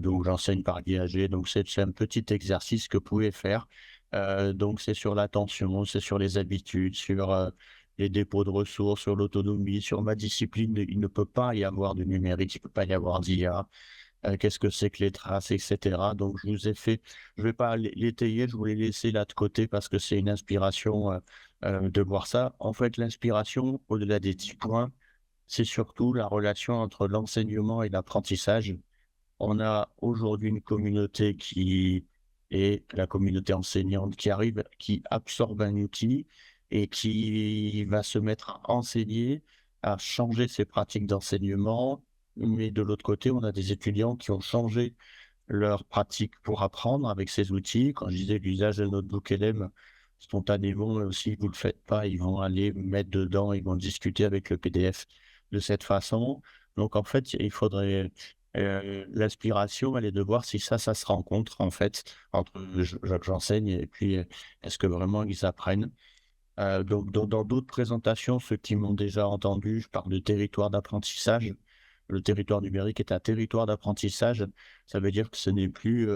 Donc, j'enseigne par IAG, donc c'est un petit exercice que vous pouvez faire. Donc, c'est sur l'attention, c'est sur les habitudes, sur les dépôts de ressources, sur l'autonomie, sur ma discipline. Il ne peut pas y avoir de numérique, il ne peut pas y avoir d'IA. Qu'est-ce que c'est que les traces, etc. Donc, je vais pas l'étayer, je voulais laisser là de côté parce que c'est une inspiration de voir ça. En fait, l'inspiration, au-delà des 10 points, c'est surtout la relation entre l'enseignement et l'apprentissage. On a aujourd'hui une communauté qui est la communauté enseignante qui arrive, qui absorbe un outil et qui va se mettre à enseigner, à changer ses pratiques d'enseignement. Mais de l'autre côté, on a des étudiants qui ont changé leur pratique pour apprendre avec ces outils. Quand je disais l'usage de Notebook LM, spontanément, si vous ne le faites pas, ils vont aller mettre dedans, ils vont discuter avec le PDF de cette façon. Donc en fait, il faudrait l'aspiration, elle est de voir si ça se rencontre en fait entre j'enseigne et puis est-ce que vraiment ils apprennent. Donc dans d'autres présentations, ceux qui m'ont déjà entendu, je parle de territoire d'apprentissage. Le territoire numérique est un territoire d'apprentissage. Ça veut dire que ce n'est plus,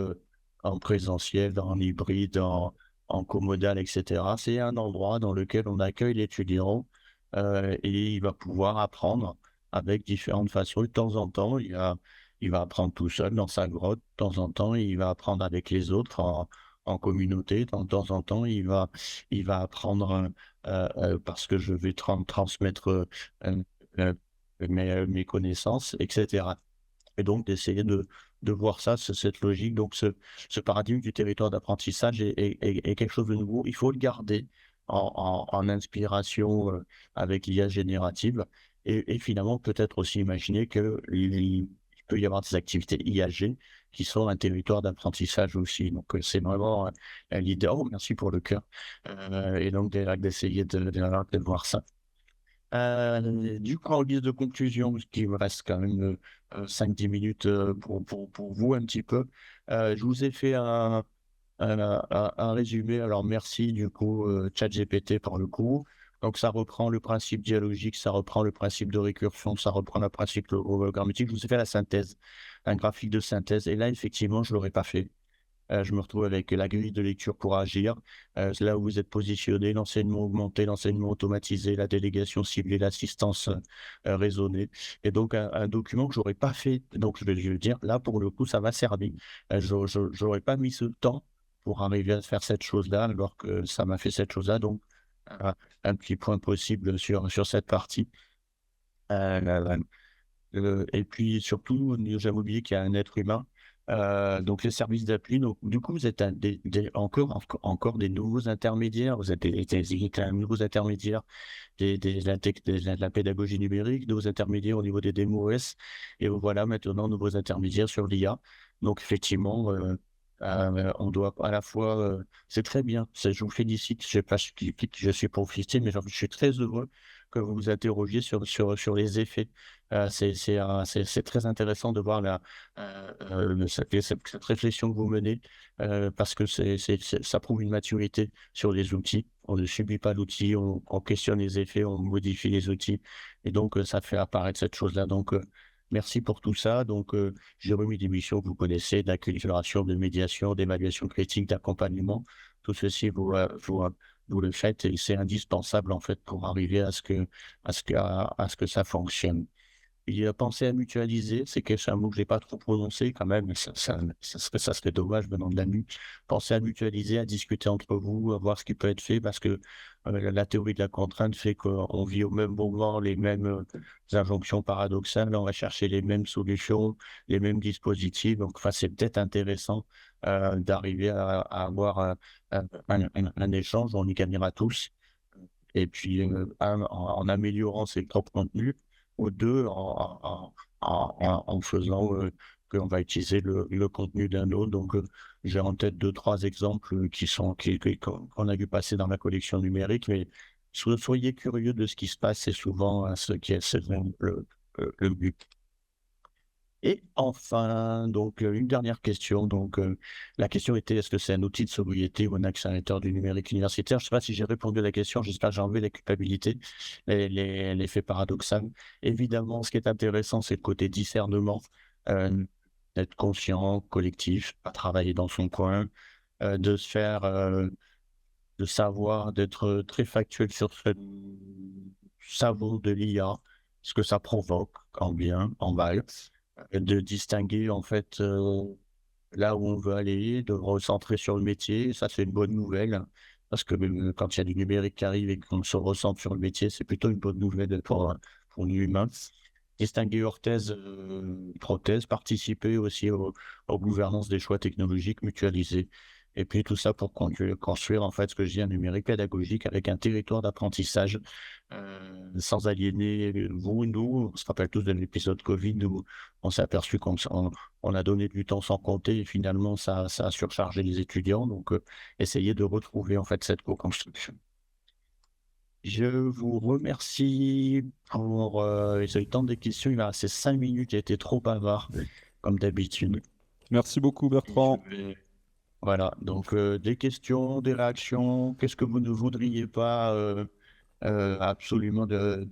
en présentiel, en hybride, en comodal et cetera. C'est un endroit dans lequel on accueille l'étudiant, et il va pouvoir apprendre avec différentes façons. De temps en temps, il va apprendre tout seul dans sa grotte. De temps en temps, il va apprendre avec les autres en communauté. De temps en temps, il va apprendre, parce que je vais transmettre, heu, mes connaissances et cetera. Et donc d'essayer de voir ça, cette logique, donc ce paradigme du territoire d'apprentissage est quelque chose de nouveau. Il faut le garder en inspiration, avec l'IA générative et finalement peut-être aussi imaginer qu'il peut y avoir des activités IAG qui sont un territoire d'apprentissage aussi. Donc, c'est vraiment, l'idée. Oh, merci pour le cœur. Et donc d'essayer de voir ça. Du coup, en guise de conclusion, parce qu'il me reste quand même 5-10 minutes pour vous un petit peu, je vous ai fait un résumé. Alors, merci du coup, ChatGPT pour le coup. Donc, ça reprend le principe dialogique, ça reprend le principe de récursion, ça reprend le principe logrammatique. Je vous ai fait la synthèse, un graphique de synthèse. Et là, effectivement, je ne l'aurais pas fait. Je me retrouve avec la grille de lecture pour agir. C'est là où vous êtes positionné, l'enseignement augmenté, l'enseignement automatisé, la délégation ciblée, l'assistance raisonnée. Et donc, un document que j'aurais pas fait. Donc, je vais dire, là, pour le coup, ça m'a servi. Je n'aurais pas mis ce temps pour arriver à faire cette chose-là, alors que ça m'a fait cette chose-là. Donc, euh, un petit point possible sur cette partie. Euh, et puis surtout, j'avais oublié qu'il y a un être humain. Donc les services d'appli, donc du coup, vous êtes encore des nouveaux intermédiaires, vous êtes des nouveaux intermédiaires de la pédagogie numérique, nouveaux intermédiaires au niveau des DMOS, et voilà maintenant nouveaux intermédiaires sur l'IA. Donc effectivement, on doit à la fois, c'est très bien, je vous félicite, je sais pas qui je suis profité, mais je suis très heureux que vous vous interrogiez sur les effets. C'est très intéressant de voir cette réflexion que vous menez, parce que ça prouve une maturité sur les outils. On ne subit pas l'outil, on questionne les effets, on modifie les outils, et donc ça fait apparaître cette chose-là. Donc, merci pour tout ça. Donc, j'ai remis des missions que vous connaissez, d'acculturation, de médiation, d'évaluation critique, d'accompagnement. Tout ceci, vous le faites et c'est indispensable en fait pour arriver à ce que ça fonctionne. Il y a penser à mutualiser, c'est un mot que j'ai pas trop prononcé quand même, mais ça serait dommage venant de la nuit. Penser à mutualiser, à discuter entre vous, à voir ce qui peut être fait, parce que la théorie de la contrainte fait qu'on vit au même moment les mêmes injonctions paradoxales, on va chercher les mêmes solutions, les mêmes dispositifs. Donc, enfin, c'est peut-être intéressant d'arriver à avoir un échange, on y gagnera tous. Et puis, en améliorant ses propres contenus, ou deux, en faisant qu'on va utiliser le contenu d'un autre. Donc, j'ai en tête 2-3 exemples qu'on a vu passer dans la collection numérique, mais soyez curieux de ce qui se passe, c'est souvent c'est vraiment le but. Et enfin, donc, une dernière question. Donc, la question était, est-ce que c'est un outil de sobriété ou un accélérateur du numérique universitaire? Je ne sais pas si j'ai répondu à la question. J'espère que j'ai enlevé la culpabilité, l'effet paradoxal. Évidemment, ce qui est intéressant, c'est le côté discernement, d'être conscient, collectif, pas travailler dans son coin, de se faire, de savoir, d'être très factuel sur ce savoir de l'IA, ce que ça provoque, en bien, en mal, de distinguer en fait là où on veut aller, de recentrer sur le métier. Ça, c'est une bonne nouvelle, hein, parce que quand il y a du numérique qui arrive et qu'on se recentre sur le métier, c'est plutôt une bonne nouvelle pour l'humain. Distinguer orthèse, prothèse, participer aussi aux gouvernances des choix technologiques, mutualiser. Et puis tout ça pour construire en fait ce que je dis un numérique pédagogique avec un territoire d'apprentissage, sans aliéner vous, nous. On se rappelle tous de l'épisode Covid où on s'est aperçu qu'on a donné du temps sans compter et finalement ça a surchargé les étudiants. Donc essayer de retrouver en fait cette co-construction. Je vous remercie pour, j'ai eu le temps des questions, il m'a resté 5 minutes, j'ai été trop bavard comme d'habitude. Merci beaucoup, Et je Bertrand. vais voilà, donc des questions, des réactions, qu'est-ce que vous ne voudriez pas, absolument de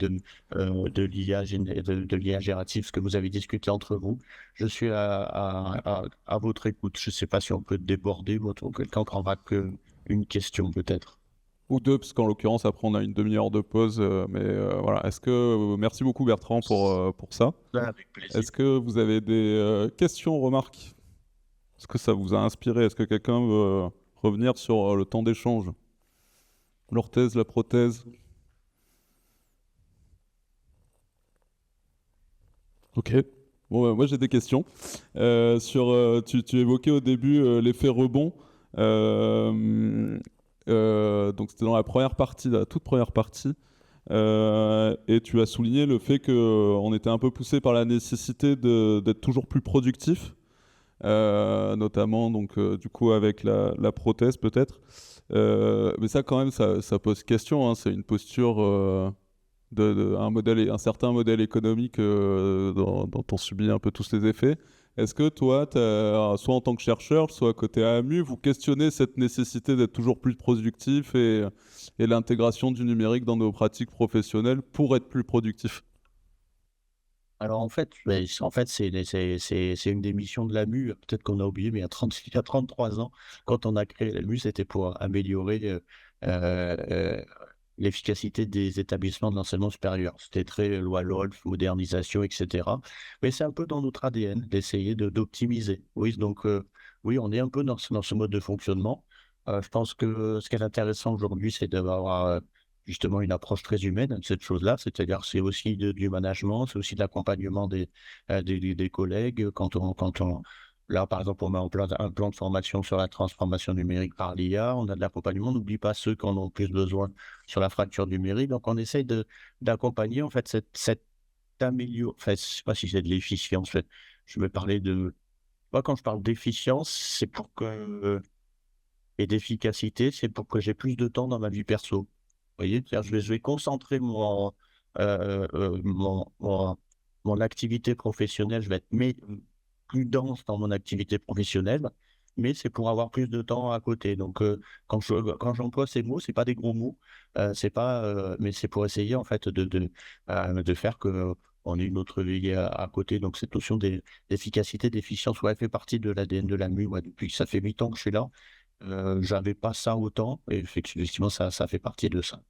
l'IA de l'IA générative, ce que vous avez discuté entre vous? Je suis à votre écoute. Je ne sais pas si on peut déborder ou quelqu'un prendra qu'une question peut-être? Ou deux, parce qu'en l'occurrence, après, on a une demi-heure de pause. Mais voilà, merci beaucoup, Bertrand, pour ça. Avec plaisir. Est-ce que vous avez des questions, remarques? Est-ce que ça vous a inspiré? Est-ce que quelqu'un veut revenir sur le temps d'échange? L'orthèse, la prothèse? Ok. Bon, moi j'ai des questions. Tu évoquais au début l'effet rebond. Donc c'était dans la première partie, la toute première partie. Et tu as souligné le fait qu'on était un peu poussé par la nécessité d'être toujours plus productif, notamment donc du coup avec la prothèse peut-être. Mais ça quand même, ça pose question, hein. C'est une posture un certain modèle économique dont on subit un peu tous les effets. Est-ce que toi, soit en tant que chercheur, soit côté AMU, vous questionnez cette nécessité d'être toujours plus productif et l'intégration du numérique dans nos pratiques professionnelles pour être plus productif? Alors en fait c'est une des missions de l'AMU, peut-être qu'on a oublié, mais il y a 33 ans, quand on a créé l'AMU, c'était pour améliorer, heu, l'efficacité des établissements de l'enseignement supérieur. C'était très loi LOLF, modernisation et cetera. Mais c'est un peu dans notre ADN d'essayer d'optimiser. Oui, donc oui, on est un peu dans ce mode de fonctionnement. Je pense que ce qui est intéressant aujourd'hui, c'est d'avoir, justement une approche très humaine de cette chose-là. C'est-à-dire c'est aussi du management, c'est aussi de l'accompagnement des collègues. Là, par exemple, on met en place un plan de formation sur la transformation numérique par l'IA, on a de l'accompagnement. On n'oublie pas ceux qui en ont le plus besoin sur la fracture numérique. Donc, on essaye d'accompagner en fait cette amélioration. Enfin, je ne sais pas si c'est de l'efficience. En fait, je vais parler de. Moi, quand je parle d'efficience, c'est pour que et d'efficacité, c'est pour que j'ai plus de temps dans ma vie perso. Vous voyez? C'est-à-dire je vais concentrer mon activité professionnelle, je vais être plus dense dans mon activité professionnelle, mais c'est pour avoir plus de temps à côté. Donc quand j'emploie ces mots, c'est pas des gros mots, c'est pas, mais c'est pour essayer en fait de faire qu'on ait une autre vie à côté. Donc cette notion d'efficacité, d'efficience, ouais, elle fait partie de l'ADN de la MU, ouais, depuis que ça fait 8 ans que je suis là. J'avais pas ça autant et effectivement ça fait partie de ça.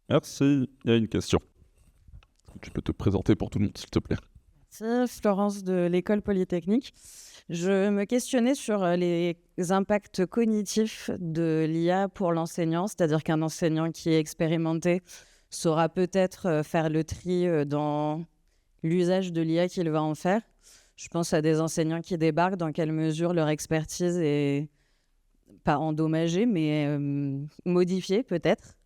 Merci. Il y a une question. Tu peux te présenter pour tout le monde, s'il te plaît. Merci, Florence de l'École Polytechnique. Je me questionnais sur les impacts cognitifs de l'IA pour l'enseignant, c'est-à-dire qu'un enseignant qui est expérimenté saura peut-être faire le tri dans l'usage de l'IA qu'il va en faire. Je pense à des enseignants qui débarquent, dans quelle mesure leur expertise est pas endommagée, mais modifiée peut-être,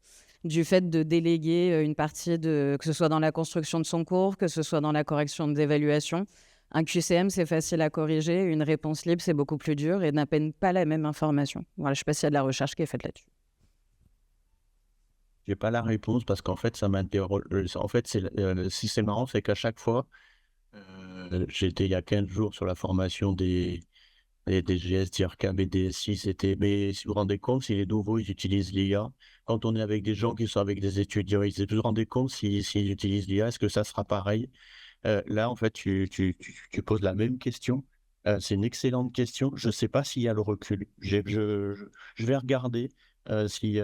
du fait de déléguer une partie que ce soit dans la construction de son cours, que ce soit dans la correction d'évaluation. Un QCM, c'est facile à corriger. Une réponse libre, c'est beaucoup plus dur et n'a pas la même information. Voilà, je ne sais pas s'il y a de la recherche qui est faite là-dessus. J'ai pas la réponse parce qu'en fait ça m'interroge, en fait si c'est marrant, c'est qu'à chaque fois, j'étais il y a 15 jours sur la formation des DGS, DIRCAM et DSI, mais si vous vous rendez compte, si les nouveaux ils utilisent l'IA, quand on est avec des gens qui sont avec des étudiants, vous vous rendez compte s'ils utilisent l'IA, est-ce que ça sera pareil? Là, en fait, tu poses la même question. C'est une excellente question. Je ne sais pas s'il y a le recul. Je vais regarder je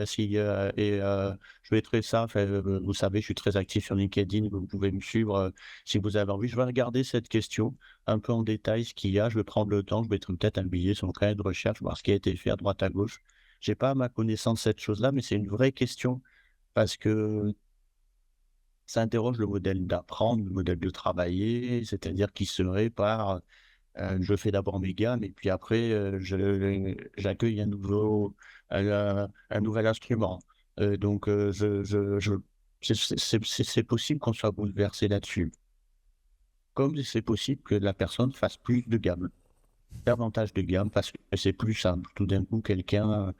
mettrai ça. Enfin, vous savez, je suis très actif sur LinkedIn. Vous pouvez me suivre si vous avez envie. Je vais regarder cette question un peu en détail, ce qu'il y a. Je vais prendre le temps. Je mettrai peut-être un billet sur le cahier de recherche, voir ce qui a été fait à droite à gauche. Je n'ai pas à ma connaissance cette chose-là, mais c'est une vraie question parce que ça interroge le modèle d'apprendre, le modèle de travailler, c'est-à-dire qui serait par Je fais d'abord mes gammes et puis après, j'accueille un nouvel instrument. Donc, c'est possible qu'on soit bouleversé là-dessus. Comme c'est possible que la personne fasse plus de gammes, davantage de gammes, parce que c'est plus simple. Tout d'un coup, quelqu'un,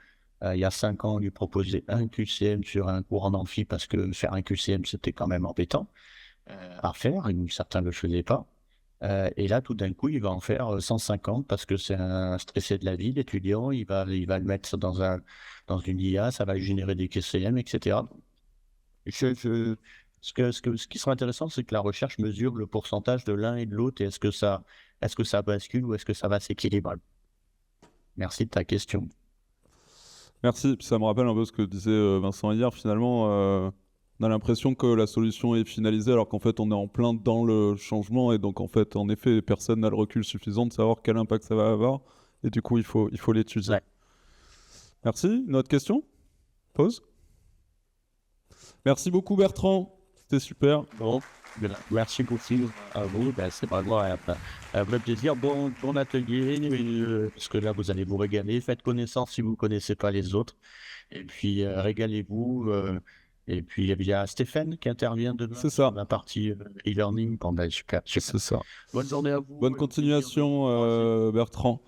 il y a 5 ans, lui proposait un QCM sur un cours en amphi, parce que faire un QCM, c'était quand même embêtant à faire, et certains ne le faisaient pas. Et là, tout d'un coup, il va en faire 150 parce que c'est un stressé de la vie, l'étudiant, il va le mettre dans une IA, ça va lui générer des QCM, etc. Je, je- ce qui sera intéressant, c'est que la recherche mesure le pourcentage de l'un et de l'autre et est-ce que ça bascule ou est-ce que ça va s'équilibrer? Merci de ta question. Merci. Puis ça me rappelle un peu ce que disait Vincent hier. Finalement, on a l'impression que la solution est finalisée alors qu'en fait, on est en plein dans le changement. Et donc, en fait, en effet, personne n'a le recul suffisant de savoir quel impact ça va avoir. Et du coup, il faut l'étudier. Ouais. Merci. Une autre question? Pause. Merci beaucoup, Bertrand. C'était super. Bon, merci beaucoup à vous. Ben, c'est vraiment un vrai plaisir. Bon atelier, parce que là, vous allez vous régaler. Faites connaissance si vous ne connaissez pas les autres. Et puis, régalez-vous. Et puis, il y a Stéphane qui intervient demain C'est sur ça. la partie e-learning. Bon, ben, super, super. C'est ça. Bonne journée à vous. Bonne continuation, Bertrand.